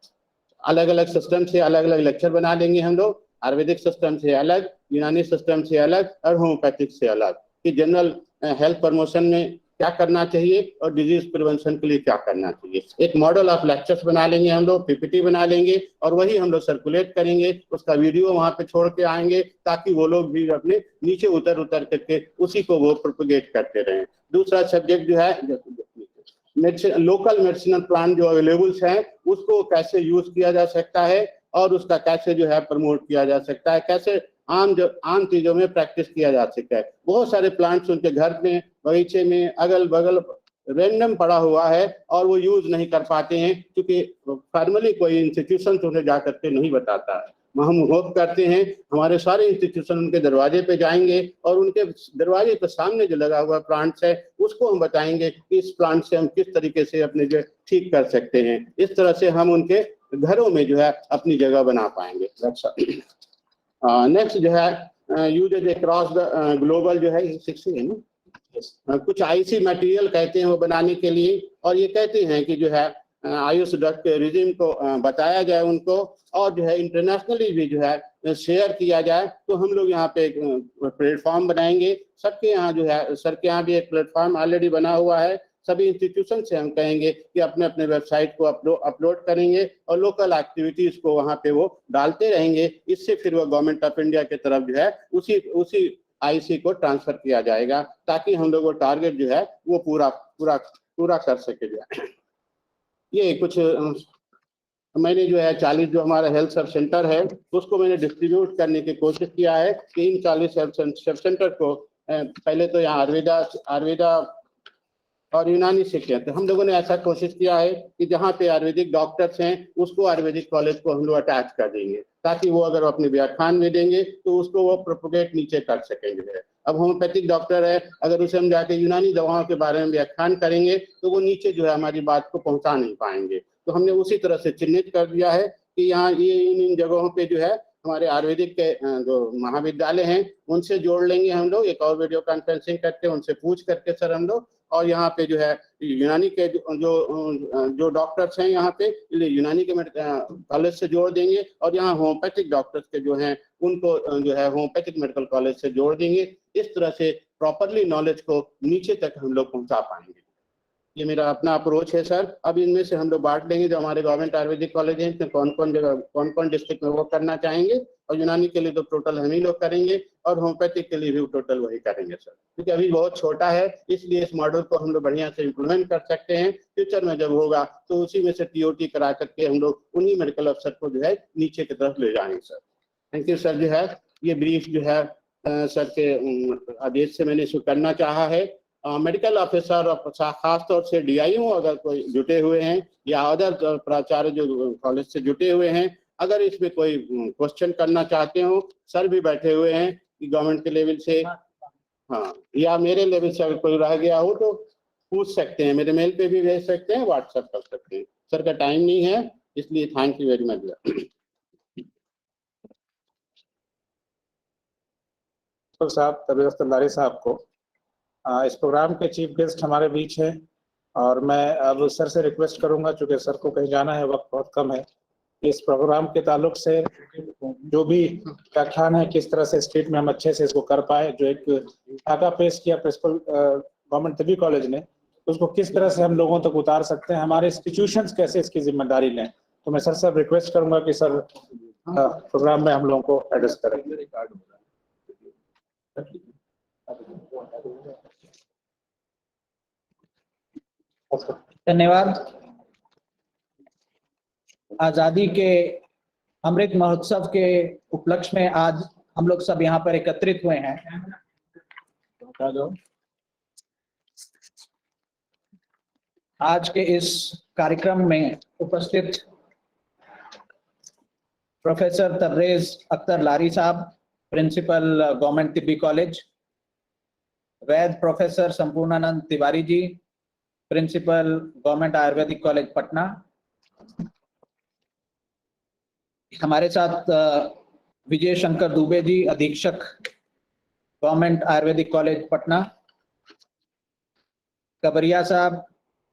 अलग अलग सिस्टम से अलग अलग लेक्चर बना लेंगे हम लोग, आयुर्वेदिक सिस्टम से अलग, यूनानी सिस्टम से अलग और होम्योपैथिक से अलग, कि जनरल हेल्थ प्रमोशन में क्या करना चाहिए और डिजीज प्रिवेंशन के लिए क्या करना चाहिए। एक मॉडल ऑफ लेक्चर्स बना लेंगे हम लोग, PPT बना लेंगे और वही हम लोग सर्कुलेट करेंगे, उसका वीडियो वहां पे छोड़ के आएंगे ताकि वो लोग भी अपने नीचे उतर करके उसी को वो प्रोपगेट करते रहें। दूसरा सब्जेक्ट जो है लोकल मेडिसिनल प्लांट जो अवेलेबल हैं उसको कैसे यूज किया जा सकता है और उसका कैसे जो है प्रमोट किया जा सकता है, कैसे आम चीजों में प्रैक्टिस किया जा सकता है। बहुत सारे प्लांट्स उनके घर में, बगीचे में, अगल बगल रैंडम पड़ा हुआ है और वो यूज नहीं कर पाते हैं क्योंकि फॉर्मली कोई इंस्टीट्यूशन उन्हें जा करके नहीं बताता है। हम होप करते हैं हमारे सारे इंस्टीट्यूशन उनके दरवाजे पे जाएंगे और उनके दरवाजे पे सामने जो लगा हुआ प्लांट्स है उसको हम बताएंगे कि इस प्लांट से हम किस तरीके से अपने जो ठीक कर सकते हैं। इस तरह से हम उनके घरों में जो है अपनी जगह बना पाएंगे। नेक्स्ट जो है यूजेज अक्रॉस द ग्लोबल जो है 60 है ना, कुछ आईसी मटेरियल कहते हैं वो बनाने के लिए, और ये कहते हैं कि जो है आयुष ड्रग के रिजिम को बताया जाए उनको, और जो है इंटरनेशनली भी जो है शेयर किया जाए। तो हम लोग यहाँ पे एक प्लेटफॉर्म बनाएंगे, सबके यहाँ जो है, सर के यहाँ भी एक प्लेटफॉर्म ऑलरेडी बना हुआ है। सभी इंस्टीट्यूशन से हम कहेंगे कि अपने अपने वेबसाइट को अपलोड करेंगे और लोकल एक्टिविटीज को वहाँ पे वो डालते रहेंगे। इससे फिर वो गवर्नमेंट ऑफ इंडिया की तरफ जो है उसी आईसी को ट्रांसफर किया जाएगा ताकि हम लोग वो टारगेट जो है वो पूरा कर सके जाए। ये कुछ मैंने जो है 40 जो हमारा हेल्थ सब सेंटर है उसको मैंने डिस्ट्रीब्यूट करने की कोशिश किया है कि इन 40 हेल्थ सब सेंटर को पहले तो यहाँ आयुर्वेदा और यूनानी से किया। तो हम लोगों ने ऐसा कोशिश किया है कि जहाँ पे आयुर्वेदिक डॉक्टर्स हैं उसको आयुर्वेदिक कॉलेज को हम लोग अटैच कर देंगे ताकि वो अगर अपने व्याख्यान में देंगे तो उसको वो प्रोपोगेट नीचे कर सकेंगे। अब होम्योपैथिक डॉक्टर है, अगर उसे हम जाके यूनानी दवाओं के बारे में व्याख्यान करेंगे तो वो नीचे जो है हमारी बात को पहुंचा नहीं पाएंगे। तो हमने उसी तरह से चिन्हित कर दिया है कि यहाँ ये इन जगहों पे जो है हमारे आयुर्वेदिक के जो महाविद्यालय हैं उनसे जोड़ लेंगे हम लोग, एक और वीडियो कॉन्फ्रेंसिंग करके उनसे पूछ करके सर हम लोग, और यहाँ पे जो है यूनानी के जो डॉक्टर्स हैं यहाँ पे यूनानी के कॉलेज से जोड़ देंगे, और यहाँ होम्योपैथिक डॉक्टर्स के जो हैं उनको जो है होम्योपैथिक मेडिकल कॉलेज से जोड़ देंगे। इस तरह से प्रॉपरली नॉलेज को नीचे तक हम लोग पहुंचा पाएंगे। ये मेरा अपना अप्रोच है सर। अब इनमें से हम लोग बांट लेंगे जो हमारे गवर्नमेंट आयुर्वेदिक कॉलेज हैं, इसमें कौन कौन जगह कौन कौन डिस्ट्रिक्ट में वो करना चाहेंगे, और यूनानी के लिए तो टोटल हम ही लोग करेंगे, और होम्योपैथिक के लिए भी टोटल वही करेंगे सर, क्योंकि अभी बहुत छोटा है, इसलिए इस मॉडल को हम लोग बढ़िया से इम्प्लीमेंट कर सकते हैं। फ्यूचर में जब होगा तो उसी में से टीओटी करा करके हम लोग उन्हीं मेडिकल अफसर को जो है नीचे की तरफ ले जाएंगे सर। Thank you sir. जो है ये ब्रीफ जो है सर के आदेश से मैंने इसको करना चाहा है। मेडिकल ऑफिसर और खास तौर से डीआईओ अगर कोई जुटे हुए हैं या अदर प्राचार्य जो कॉलेज से जुटे हुए हैं, अगर इसमें कोई क्वेश्चन करना चाहते हो, सर भी बैठे हुए हैं गवर्नमेंट के लेवल से, हाँ, या मेरे लेवल से अगर कोई रह गया हो तो पूछ सकते हैं, मेरे मेल पे भी भेज सकते हैं, व्हाट्सएप कर सकते हैं। सर का टाइम नहीं है, इसलिए थैंक यू वेरी मच। साहब तबीयत तल्लारी साहब को इस प्रोग्राम के चीफ गेस्ट हमारे बीच है, और मैं अब सर से रिक्वेस्ट करूंगा, चूंकि सर को कहीं जाना है, वक्त बहुत कम है, इस प्रोग्राम के ताल्लुक से जो भी व्याख्यान है किस तरह से स्टेट में हम अच्छे से इसको कर पाए, जो एक ढाका पेश किया प्रिंसिपल गवर्नमेंट तबी कॉलेज ने, उसको किस तरह से हम लोगों तक उतार सकते हैं, हमारे इंस्टीट्यूशंस कैसे इसकी जिम्मेदारी लें। तो मैं सर से रिक्वेस्ट करूंगा कि सर प्रोग्राम में हम लोगों को एड्रेस करें। धन्यवाद। आजादी के अमृत महोत्सव के उपलक्ष्य में आज हम लोग सब यहाँ पर एकत्रित हुए हैं। आज के इस कार्यक्रम में उपस्थित professor Tabrez Akhtar Lari Sahab, principal government Tibbi college, Vaid professor Sampurnanand Tiwari ji, principal government Ayurvedic college Patna, हमारे साथ विजय शंकर दुबे जी, अधीक्षक गवर्नमेंट आयुर्वेदिक कॉलेज पटना, कबरिया साहब,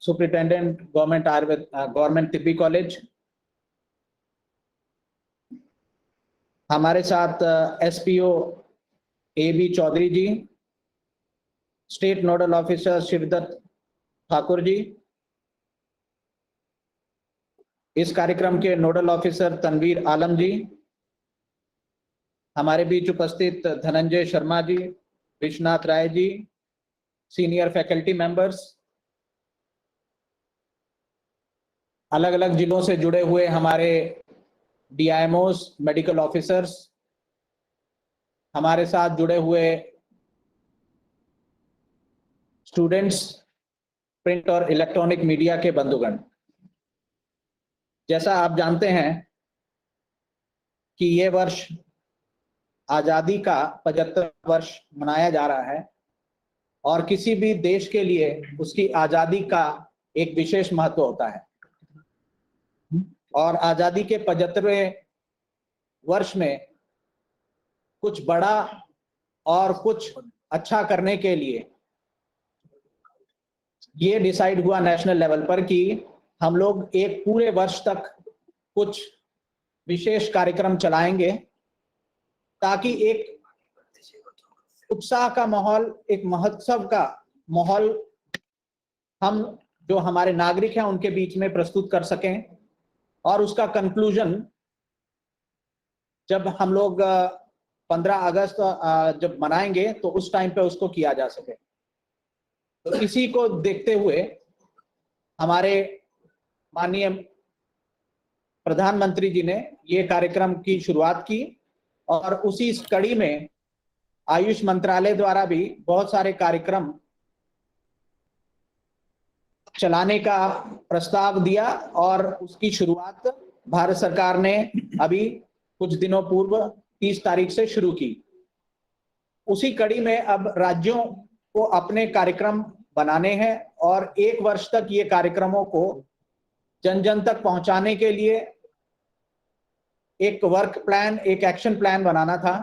सुपरिटेंडेंट गवर्नमेंट तिब्बी कॉलेज, हमारे साथ SPO AB Chaudhary ji, state nodal officer Shivdutt Thakur ji, इस कार्यक्रम के नोडल ऑफिसर तनवीर आलम जी, हमारे बीच उपस्थित Dhananjay Sharma ji, Vishwanath Rai ji, senior faculty members, अलग अलग जिलों से जुड़े हुए हमारे DIMOs, मेडिकल ऑफिसर्स, हमारे साथ जुड़े हुए स्टूडेंट्स, प्रिंट और इलेक्ट्रॉनिक मीडिया के बंधुगण। जैसा आप जानते हैं कि ये वर्ष आजादी का 75 वर्ष मनाया जा रहा है, और किसी भी देश के लिए उसकी आजादी का एक विशेष महत्व होता है, और आजादी के 75वें वर्ष में कुछ बड़ा और कुछ अच्छा करने के लिए ये डिसाइड हुआ नेशनल लेवल पर कि हम लोग एक पूरे वर्ष तक कुछ विशेष कार्यक्रम चलाएंगे, ताकि एक उत्साह का माहौल, एक महोत्सव का माहौल हम जो हमारे नागरिक हैं उनके बीच में प्रस्तुत कर सकें, और उसका कंक्लूजन जब हम लोग 15 अगस्त जब मनाएंगे तो उस टाइम पे उसको किया जा सके। तो इसी को देखते हुए हमारे माननीय प्रधानमंत्री जी ने ये कार्यक्रम की शुरुआत की, और उसी कड़ी में आयुष मंत्रालय द्वारा भी बहुत सारे कार्यक्रम चलाने का प्रस्ताव दिया, और उसकी शुरुआत भारत सरकार ने अभी कुछ दिनों पूर्व 30 तारीख से शुरू की। उसी कड़ी में अब राज्यों को अपने कार्यक्रम बनाने हैं और 1 वर्ष तक ये कार्यक्रमों को जन जन तक पहुंचाने के लिए एक वर्क प्लान, एक एक्शन प्लान बनाना था।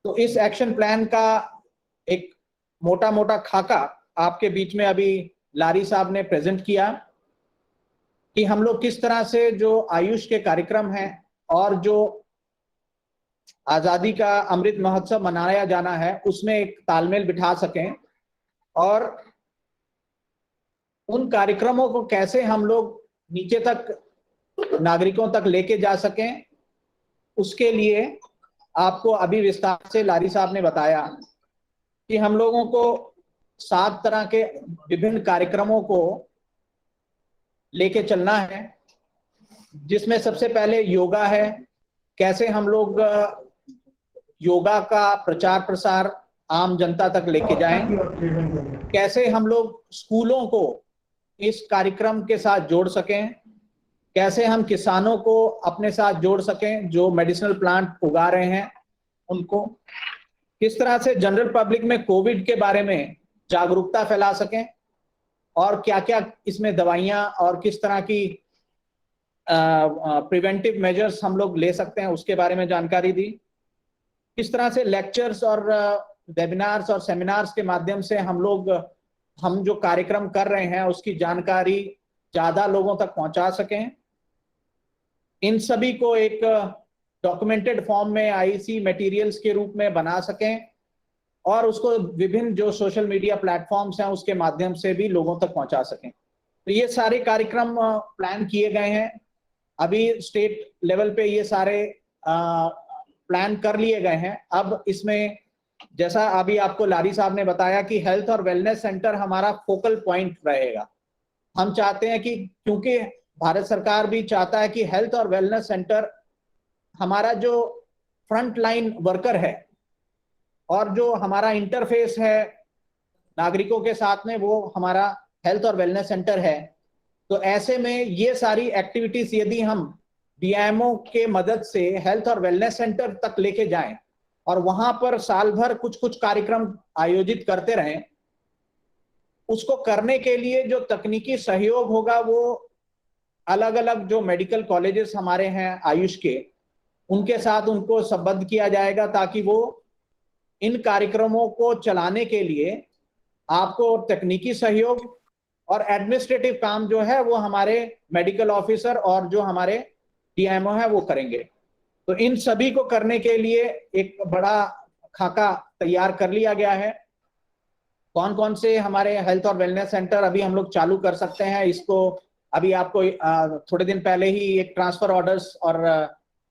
तो इस एक्शन प्लान का एक मोटा मोटा खाका आपके बीच में अभी लारी साहब ने प्रेजेंट किया कि हम लोग किस तरह से जो आयुष के कार्यक्रम हैं और जो आजादी का अमृत महोत्सव मनाया जाना है उसमें एक तालमेल बिठा सकें और उन कार्यक्रमों को कैसे हम लोग नीचे तक नागरिकों तक लेके जा सकें, उसके लिए आपको अभी विस्तार से लारी साहब ने बताया कि हम लोगों को 7 तरह के विभिन्न कार्यक्रमों को लेके चलना है, जिसमें सबसे पहले योगा है। कैसे हम लोग योगा का प्रचार प्रसार आम जनता तक लेके जाएं, कैसे हम लोग स्कूलों को इस कार्यक्रम के साथ जोड़ सकें, कैसे हम किसानों को अपने साथ जोड़ सकें जो मेडिसिनल प्लांट उगा रहे हैं उनको, किस तरह से जनरल पब्लिक में कोविड के बारे में जागरूकता फैला सकें और क्या क्या इसमें दवाइयां और किस तरह की प्रिवेंटिव मेजर्स हम लोग ले सकते हैं उसके बारे में जानकारी दी। किस तरह से लेक्चर्स और वेबिनार्स और सेमिनार्स के माध्यम से हम जो कार्यक्रम कर रहे हैं उसकी जानकारी ज्यादा लोगों तक पहुंचा सकें। इन सभी को एक डॉक्यूमेंटेड फॉर्म में आईसी मटेरियल्स के रूप में बना सकें और उसको विभिन्न जो सोशल मीडिया प्लेटफॉर्म्स हैं उसके माध्यम से भी लोगों तक पहुंचा सकें। तो ये सारे कार्यक्रम प्लान किए गए हैं। अभी स्टेट लेवल पे ये सारे प्लान कर लिए गए हैं। अब इसमें जैसा अभी आपको लारी साहब ने बताया कि हेल्थ और वेलनेस सेंटर हमारा फोकल पॉइंट रहेगा। हम चाहते हैं कि क्योंकि भारत सरकार भी चाहता है कि हेल्थ और वेलनेस सेंटर हमारा जो फ्रंट लाइन वर्कर है और जो हमारा इंटरफेस है नागरिकों के साथ में, वो हमारा हेल्थ और वेलनेस सेंटर है। तो ऐसे में ये सारी एक्टिविटीज यदि हम डीएमओ के मदद से हेल्थ और वेलनेस सेंटर तक लेके जाएं और वहां पर साल भर कुछ कुछ कार्यक्रम आयोजित करते रहें, उसको करने के लिए जो तकनीकी सहयोग होगा वो अलग अलग जो मेडिकल कॉलेजेस हमारे हैं आयुष के, उनके साथ उनको संबद्ध किया जाएगा ताकि वो इन कार्यक्रमों को चलाने के लिए आपको तकनीकी सहयोग और एडमिनिस्ट्रेटिव काम जो है वो हमारे मेडिकल ऑफिसर और जो हमारे डीएमओ है वो करेंगे। तो इन सभी को करने के लिए एक बड़ा खाका तैयार कर लिया गया है। कौन कौन से हमारे हेल्थ और वेलनेस सेंटर अभी हम लोग चालू कर सकते हैं, इसको अभी आपको थोड़े दिन पहले ही एक ट्रांसफर ऑर्डर्स और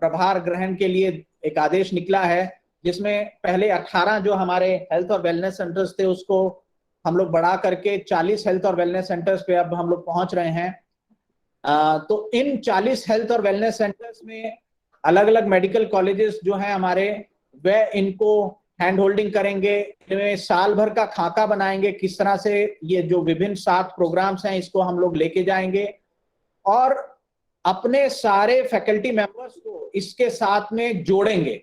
प्रभार ग्रहण के लिए एक आदेश निकला है, जिसमें पहले 18 जो हमारे हेल्थ और वेलनेस सेंटर्स थे उसको हम लोग बढ़ा करके 40 हेल्थ और वेलनेस सेंटर्स पे अब हम लोग पहुंच रहे हैं। तो इन 40 हेल्थ और वेलनेस सेंटर्स में अलग अलग मेडिकल कॉलेजेस जो हैं हमारे, वह इनको हैंड होल्डिंग करेंगे, इनमें साल भर का खाका बनाएंगे किस तरह से ये जो विभिन्न 7 प्रोग्राम्स हैं इसको हम लोग लेके जाएंगे और अपने सारे फैकल्टी मेंबर्स को इसके साथ में जोड़ेंगे।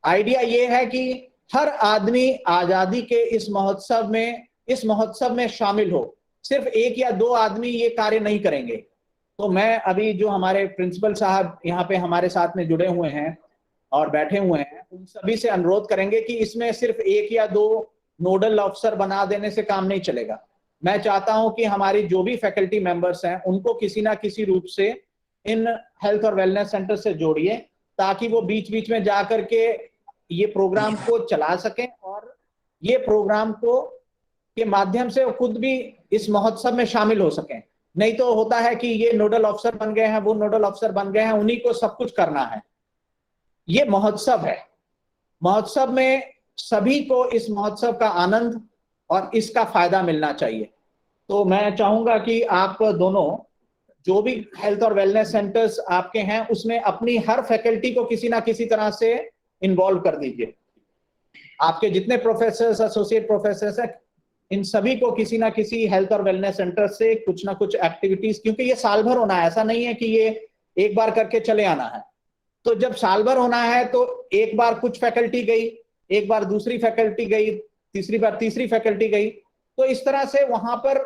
आइडिया ये है कि हर आदमी आजादी के इस महोत्सव में शामिल हो, सिर्फ 1 या 2 आदमी ये कार्य नहीं करेंगे। तो मैं अभी जो हमारे प्रिंसिपल साहब यहाँ पे हमारे साथ में जुड़े हुए हैं और बैठे हुए हैं, उन सभी से अनुरोध करेंगे कि इसमें सिर्फ 1 या 2 नोडल ऑफिसर बना देने से काम नहीं चलेगा। मैं चाहता हूं कि हमारी जो भी फैकल्टी मेंबर्स हैं उनको किसी ना किसी रूप से इन हेल्थ और वेलनेस सेंटर से जोड़िए ताकि वो बीच बीच में जा करके ये प्रोग्राम को चला सकें और ये प्रोग्राम को के माध्यम से खुद भी इस महोत्सव में शामिल हो सकें। नहीं तो होता है कि ये नोडल ऑफिसर बन गए हैं, वो नोडल ऑफिसर बन गए हैं, उन्हीं को सब कुछ करना है। ये महोत्सव है, महोत्सव में सभी को इस महोत्सव का आनंद और इसका फायदा मिलना चाहिए। तो मैं चाहूंगा कि आप दोनों जो भी हेल्थ और वेलनेस सेंटर्स आपके हैं उसमें अपनी हर फैकल्टी को किसी ना किसी तरह से इन्वॉल्व कर दीजिए। आपके जितने प्रोफेसर्स, एसोसिएट प्रोफेसर्स हैं, इन सभी को किसी ना किसी हेल्थ और वेलनेस सेंटर से कुछ ना कुछ एक्टिविटीज, क्योंकि ये साल भर होना है, ऐसा नहीं है कि ये एक बार करके चले आना है। तो जब साल भर होना है तो एक बार कुछ फैकल्टी गई, एक बार दूसरी फैकल्टी गई, तीसरी बार तीसरी फैकल्टी गई। तो इस तरह से वहां पर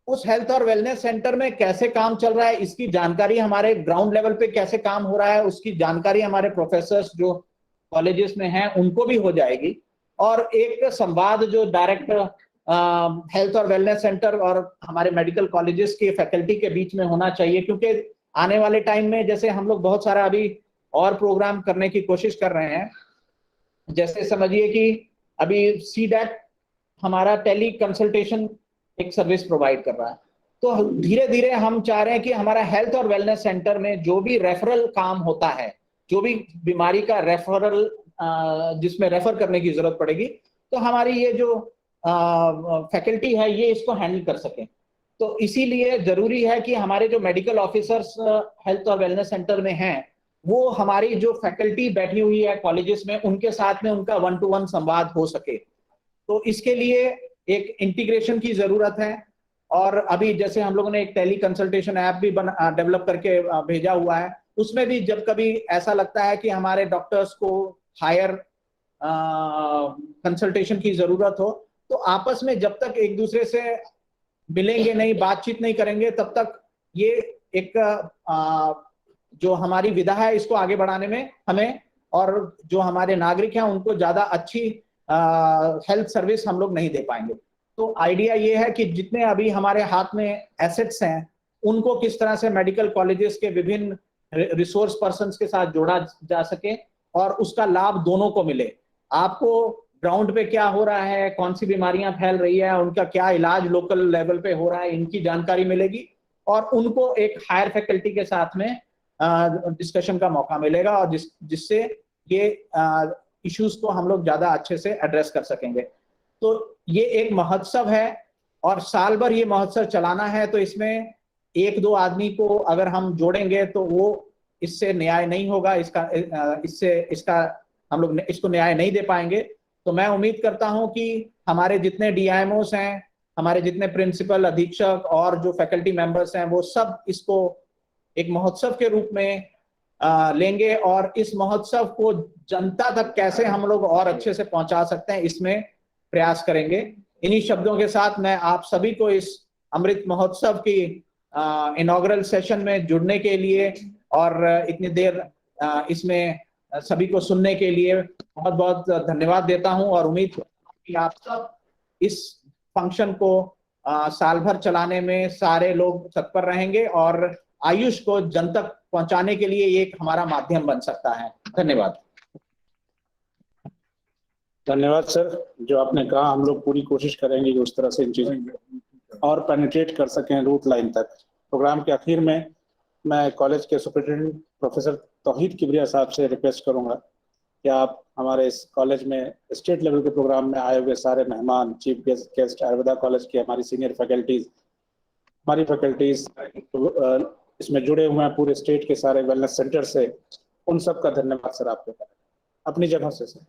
उस हेल्थ और वेलनेस सेंटर में कैसे काम चल रहा है, इसकी जानकारी हमारे ग्राउंड लेवल पे कैसे काम हो रहा है, उसकी जानकारी हमारे प्रोफेसर्स जो कॉलेजेस में हैं उनको भी हो जाएगी। और एक संवाद जो डायरेक्ट हेल्थ और वेलनेस सेंटर और हमारे मेडिकल कॉलेजेस के फैकल्टी के बीच में होना चाहिए, क्योंकि आने वाले टाइम में जैसे हम लोग बहुत सारा अभी और प्रोग्राम करने की कोशिश कर रहे हैं। जैसे समझिए कि अभी सीडैट हमारा टेली कंसल्टेशन एक सर्विस प्रोवाइड कर रहा है। तो धीरे धीरे हम चाह रहे हैं कि हमारा हेल्थ और वेलनेस सेंटर में जो भी रेफरल काम होता है, जो भी बीमारी का रेफरल जिसमें रेफर करने की जरूरत पड़ेगी, तो हमारी ये जो फैकल्टी है ये इसको हैंडल कर सके। तो इसीलिए जरूरी है कि हमारे जो मेडिकल ऑफिसर्स हेल्थ और वेलनेस सेंटर में हैं, वो हमारी जो फैकल्टी बैठी हुई है कॉलेजेस में, उनके साथ में उनका 1-to-1 संवाद हो सके। तो इसके लिए एक इंटीग्रेशन की जरूरत है। और अभी जैसे हम लोगों ने एक टेली कंसल्टेशन ऐप भी डेवलप करके भेजा हुआ है, उसमें भी जब कभी ऐसा लगता है कि हमारे डॉक्टर्स को हायर कंसल्टेशन की जरूरत हो, तो आपस में जब तक एक दूसरे से मिलेंगे नहीं, बातचीत नहीं करेंगे, तब तक ये एक जो हमारी विधा है इसको आगे बढ़ाने में हमें और जो हमारे नागरिक हैं उनको ज्यादा अच्छी हेल्थ सर्विस हम लोग नहीं दे पाएंगे। तो आइडिया ये है कि जितने अभी हमारे हाथ में एसेट्स हैं उनको किस तरह से मेडिकल कॉलेजेस के विभिन्न रिसोर्स पर्सन्स के साथ जोड़ा जा सके और उसका लाभ दोनों को मिले। आपको ग्राउंड पे क्या हो रहा है, कौन सी बीमारियां फैल रही है, उनका क्या इलाज लोकल लेवल पे हो रहा है, इनकी जानकारी मिलेगी और उनको एक हायर फैकल्टी के साथ में डिस्कशन का मौका मिलेगा और जिससे ये इश्यूज को हम लोग ज्यादा अच्छे से एड्रेस कर सकेंगे। तो ये एक महोत्सव है और साल भर ये महोत्सव चलाना है, तो इसमें 1-2 आदमी को अगर हम जोड़ेंगे तो वो इससे न्याय नहीं होगा, इसका हम लोग इसको न्याय नहीं दे पाएंगे। तो मैं उम्मीद करता हूं कि हमारे जितने डीआईएमओस हैं, हमारे जितने प्रिंसिपल, अधीक्षक और जो फैकल्टी मेंबर्स हैं, वो सब इसको एक महोत्सव के रूप में लेंगे और इस महोत्सव को जनता तक कैसे हम लोग और अच्छे से पहुंचा सकते हैं इसमें प्रयास करेंगे। इन्हीं शब्दों के साथ मैं आप सभी को इस अमृत महोत्सव की इनॉग्रल सेशन में जुड़ने के लिए और इतनी देर इसमें सभी को सुनने के लिए बहुत बहुत धन्यवाद देता हूं और उम्मीद करता हूं कि आप सब इस फंक्शन को साल भर चलाने में सारे लोग तत्पर रहेंगे और आयुष को जन तक पहुंचाने के लिए एक हमारा माध्यम बन सकता है। धन्यवाद। धन्यवाद सर, जो आपने कहा हम लोग पूरी कोशिश करेंगे कि उस तरह से इन चीज़ों और पेनिट्रेट कर सकें रूट लाइन तक। प्रोग्राम के आखिर में मैं कॉलेज के सुपरिटेंडेंट प्रोफेसर तौहीद किबरिया साहब से रिक्वेस्ट करूंगा कि आप हमारे इस कॉलेज में स्टेट लेवल के प्रोग्राम में आए हुए सारे मेहमान, चीफ गेस्ट आयुर्वेदा कॉलेज की हमारी सीनियर फैकल्टीज, हमारी फैकल्टीज इसमें जुड़े हुए हैं पूरे स्टेट के सारे वेलनेस सेंटर से, उन सब का धन्यवाद सर आपको करें अपनी जगह से सर।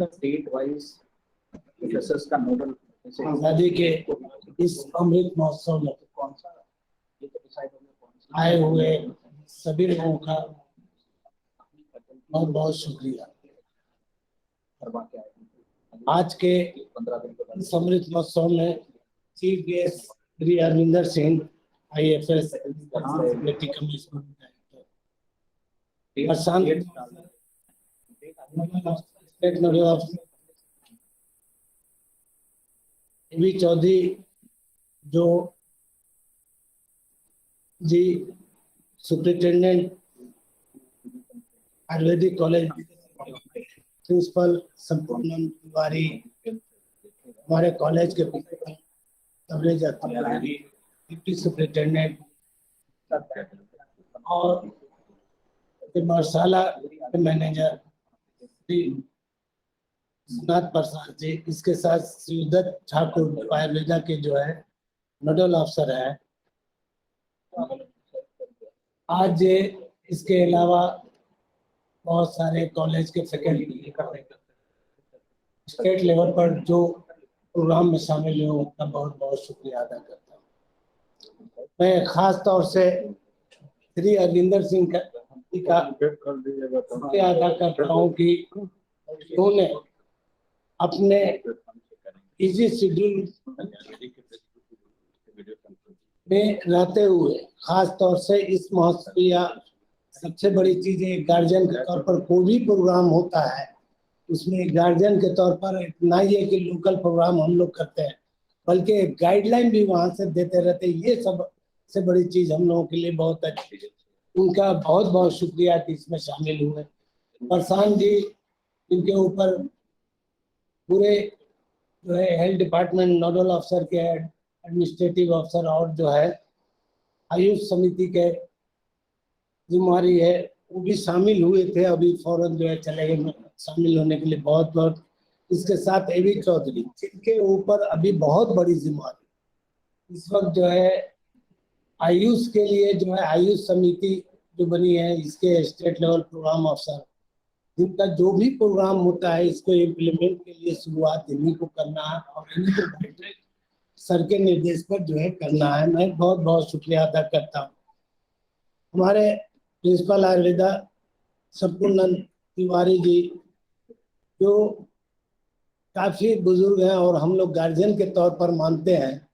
स्टेट वाइज प्रोफेसर्स का नोडल आजादी के इस अमृत महोत्सव में कौन सा आए हुए सभी लोगों का बहुत बहुत शुक्रिया। आज के इस अमृत महोत्सव में chief guest Shri Arvinder Singh IAFS committee commissioner Chaudhary जो जी superintendent ayurvedic college, principal Sampurna Tiwari, हमारे कॉलेज के तबरेज डिप्टी सुपरिटेंडेंट और मरसाला के मैनेजर श्री विश्वनाथ प्रसाद जी, इसके साथ श्री दत्त ठाकुर आयुर्वेदा के जो है नोडल अफसर है। आज इसके अलावा बहुत सारे कॉलेज के फैकल्टी स्टेट लेवल पर जो प्रोग्राम में शामिल हुए उनका बहुत बहुत शुक्रिया अदा करता हूँ। मैं खास तौर से श्री अरविंदर सिंह का शुक्रिया अदा करता हूँ कि उन्होंने अपने इजी शेड्यूल में रहते हुए खास तौर से इस महोत्सव या सबसे बड़ी चीज है गार्जियन के तौर पर कोई भी प्रोग्राम होता है उसमें गार्जियन के तौर पर इतना ही है कि लोकल प्रोग्राम हम लोग करते हैं बल्कि गाइडलाइन भी वहां से देते रहते हैं। ये सब से बड़ी चीज हम लोगों के लिए बहुत अच्छी है। उनका बहुत बहुत शुक्रिया कि इसमें शामिल हुए। प्रशांत जी इनके ऊपर पूरे जो है हेल्थ डिपार्टमेंट नोडल अफसर के एडमिनिस्ट्रेटिव अफसर और जो है आयुष समिति के जिम्मेवारी है वो भी शामिल हुए थे। अभी फौरन जो है चले गए शामिल होने के लिए बहुत बहुत। इसके साथ एवी चौधरी जिनके ऊपर अभी बहुत बड़ी जिम्मेवारी इस वक्त जो है आयुष के लिए जो है आयुष समिति जो बनी है इसके स्टेट लेवल प्रोग्राम अफसर जिनका जो भी प्रोग्राम होता है इसको इम्प्लीमेंट के लिए शुरुआत इन्हीं को करना है और इन्हीं को सर के निर्देश पर जो है करना है। मैं बहुत बहुत शुक्रिया अदा करता हूँ। हमारे प्रिंसिपल आयुर्वेदा संपूर्णानंद तिवारी जी जो काफी बुजुर्ग हैं और हम लोग गार्जियन के तौर पर मानते हैं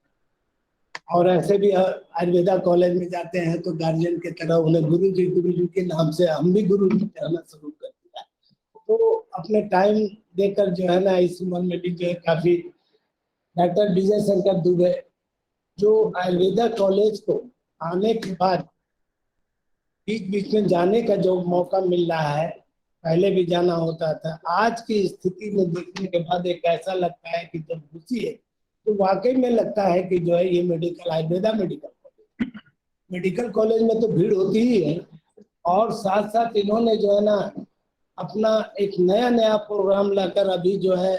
और ऐसे भी आयुर्वेदा कॉलेज में जाते हैं तो गार्जियन के तरह उन्हें गुरु जी के नाम से हम भी गुरु जी कहना शुरू कर दिया। तो अपने टाइम देकर जो है ना इस उम्र में भी जो है काफी डॉक्टर विजय शंकर दुबे जो आयुर्वेदा कॉलेज को आने के बाद बीच बीच में जाने का जो मौका मिल रहा है पहले भी जाना होता था। आज की स्थिति में देखने के बाद एक ऐसा लगता है कि जब घुसी है तो वाकई में लगता है कि जो है ये मेडिकल आयुर्वेदा मेडिकल कॉलेज में तो भीड़ होती ही है और साथ साथ इन्होंने जो है ना अपना एक नया प्रोग्राम लाकर अभी जो है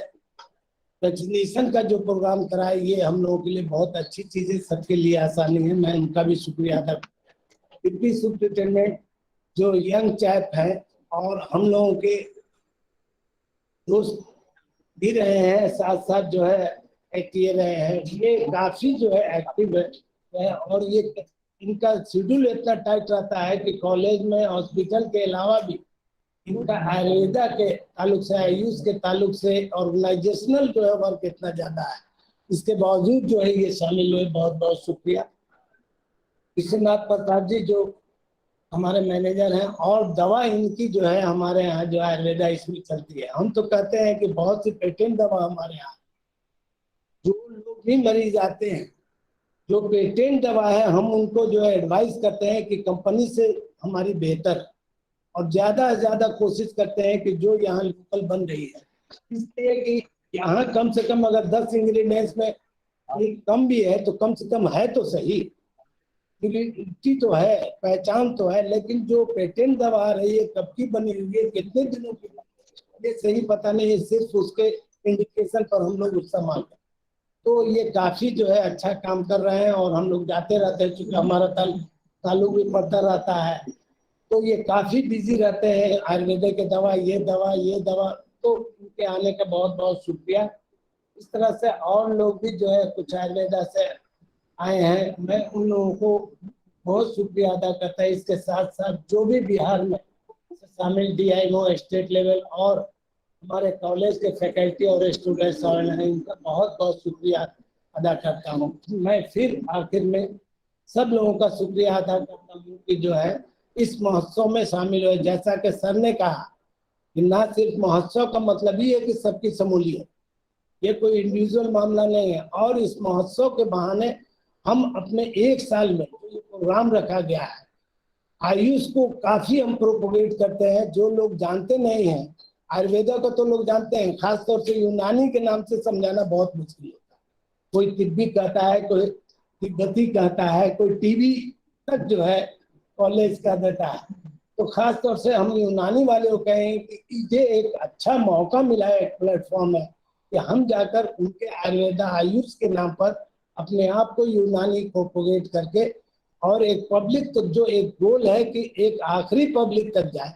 वैक्सीनेशन का जो प्रोग्राम कराया ये हम लोगों के लिए बहुत अच्छी चीज है। सबके लिए आसानी है। मैं उनका भी शुक्रिया अदा डिप्टी सुपरिटेंडेंट जो यंग चैप है और हम लोगों के दोस्त भी रहे हैं साथ साथ जो है किए रहे हैं। ये काफी जो है एक्टिव है और ये इनका शेड्यूल इतना टाइट रहता है कि कॉलेज में हॉस्पिटल के अलावा भी इनका आयुर्वेदा के ताल्लुक से आयुष के ताल्लुक से ऑर्गेनाइजेशनल जो है वर्क इतना ज्यादा है। इसके बावजूद जो है ये शामिल हुए। बहुत बहुत शुक्रिया। विश्वनाथ प्रसाद जी जो हमारे मैनेजर हैं और दवा इनकी जो है हमारे यहाँ जो आयुर्वेदा इसमें चलती है। हम तो कहते हैं कि बहुत सी पेटेंट दवा हमारे यहाँ जो लोग भी मरीज आते हैं जो पेटेंट दवा है हम उनको जो है एडवाइस करते हैं कि कंपनी से हमारी बेहतर और ज्यादा से ज्यादा कोशिश करते हैं कि जो यहाँ लोकल बन रही है इसलिए कि यहाँ कम से कम अगर 10 इंग्रेडिएंट्स में कम भी है तो कम से कम है तो सही क्योंकि तो है पहचान तो है लेकिन जो पेटेंट दवा आ रही है कब की बनी हुई है कितने दिनों की ये सही पता नहीं है। सिर्फ उसके इंडिकेशन पर हम लोग उसका मानते हैं। तो ये काफी जो है अच्छा काम कर रहे हैं और हम लोग जाते रहते हैं क्योंकि हमारा ताल्लुक भी पड़ता रहता है तो ये काफी बिजी रहते हैं आयुर्वेदिक के दवा ये दवा तो उनके आने का बहुत बहुत शुक्रिया। इस तरह से और लोग भी जो है कुछ आयुर्वेदा से आए हैं मैं उन लोगों को बहुत शुक्रिया अदा करता है। इसके साथ साथ जो भी बिहार में शामिल DIMO स्टेट लेवल और हमारे कॉलेज के फैकल्टी और स्टूडेंट्स हैं इनका बहुत बहुत शुक्रिया अदा करता हूँ। मैं फिर आखिर में सब लोगों का शुक्रिया अदा करता हूँ कि जो है इस महोत्सव में शामिल हुए। जैसा कि सर ने कहा कि ना सिर्फ महोत्सव का मतलब ही है कि सबकी शमूलियत ये कोई इंडिविजुअल मामला नहीं है और इस महोत्सव के बहाने हम अपने एक साल में जो प्रोग्राम रखा गया है आयुष को काफी हम प्रोपोगेट करते हैं। जो लोग जानते नहीं हैं आयुर्वेदा को तो लोग जानते हैं खासतौर से यूनानी के नाम से समझाना बहुत मुश्किल होता है। कोई तिब्बी कहता है कोई तिब्बती कहता है कोई टीबी तक जो है कॉलेज का देता है। तो खास तौर से हम यूनानी वाले को कहें कि ये एक अच्छा मौका मिला है एक प्लेटफॉर्म है कि हम जाकर उनके आयुर्वेदा आयुष के नाम पर अपने आप को यूनानी प्रोपोगेट करके और एक पब्लिक तो जो एक गोल है कि एक आखिरी पब्लिक तक जाए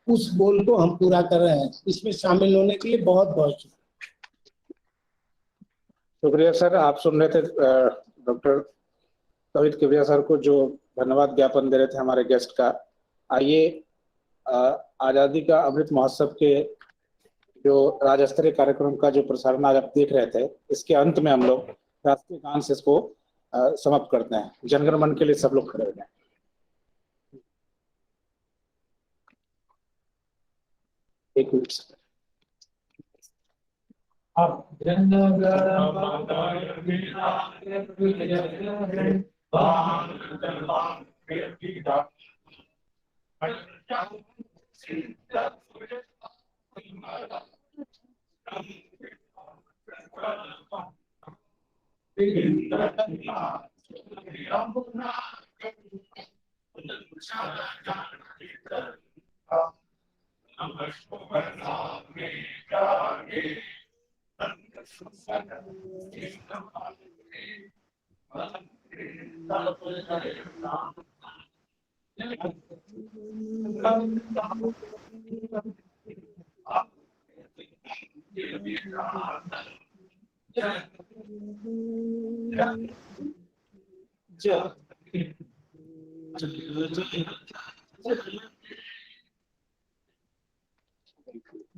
उस गोल को हम पूरा कर रहे हैं। इसमें शामिल होने के लिए बहुत बहुत शुक्रिया सर। आप सुन रहे थे डॉक्टर तौहीद किबरिया सर को जो धन्यवाद ज्ञापन दे रहे थे हमारे गेस्ट का। आइए आज़ादी का अमृत महोत्सव के जो राज्य स्तरीय कार्यक्रम का जो प्रसारण आज आप देख रहे थे, इसके अंत में हम लोग राष्ट्रीय गान से इसको समाप्त करते हैं। जनगण मन के लिए सब लोग खड़े हो जाएं। एक मिनट। अब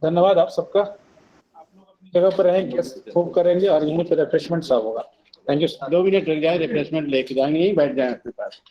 धन्यवाद आप सबका। आप लोग अपनी जगह पर रहेंगे, खूब करेंगे और यहीं पे रिफ्रेशमेंट सब होगा। Thank you. 2 मिनट रुक जाए, रिफ्रेशमेंट लेके जाएंगे, यहीं बैठ जाए अपने पास।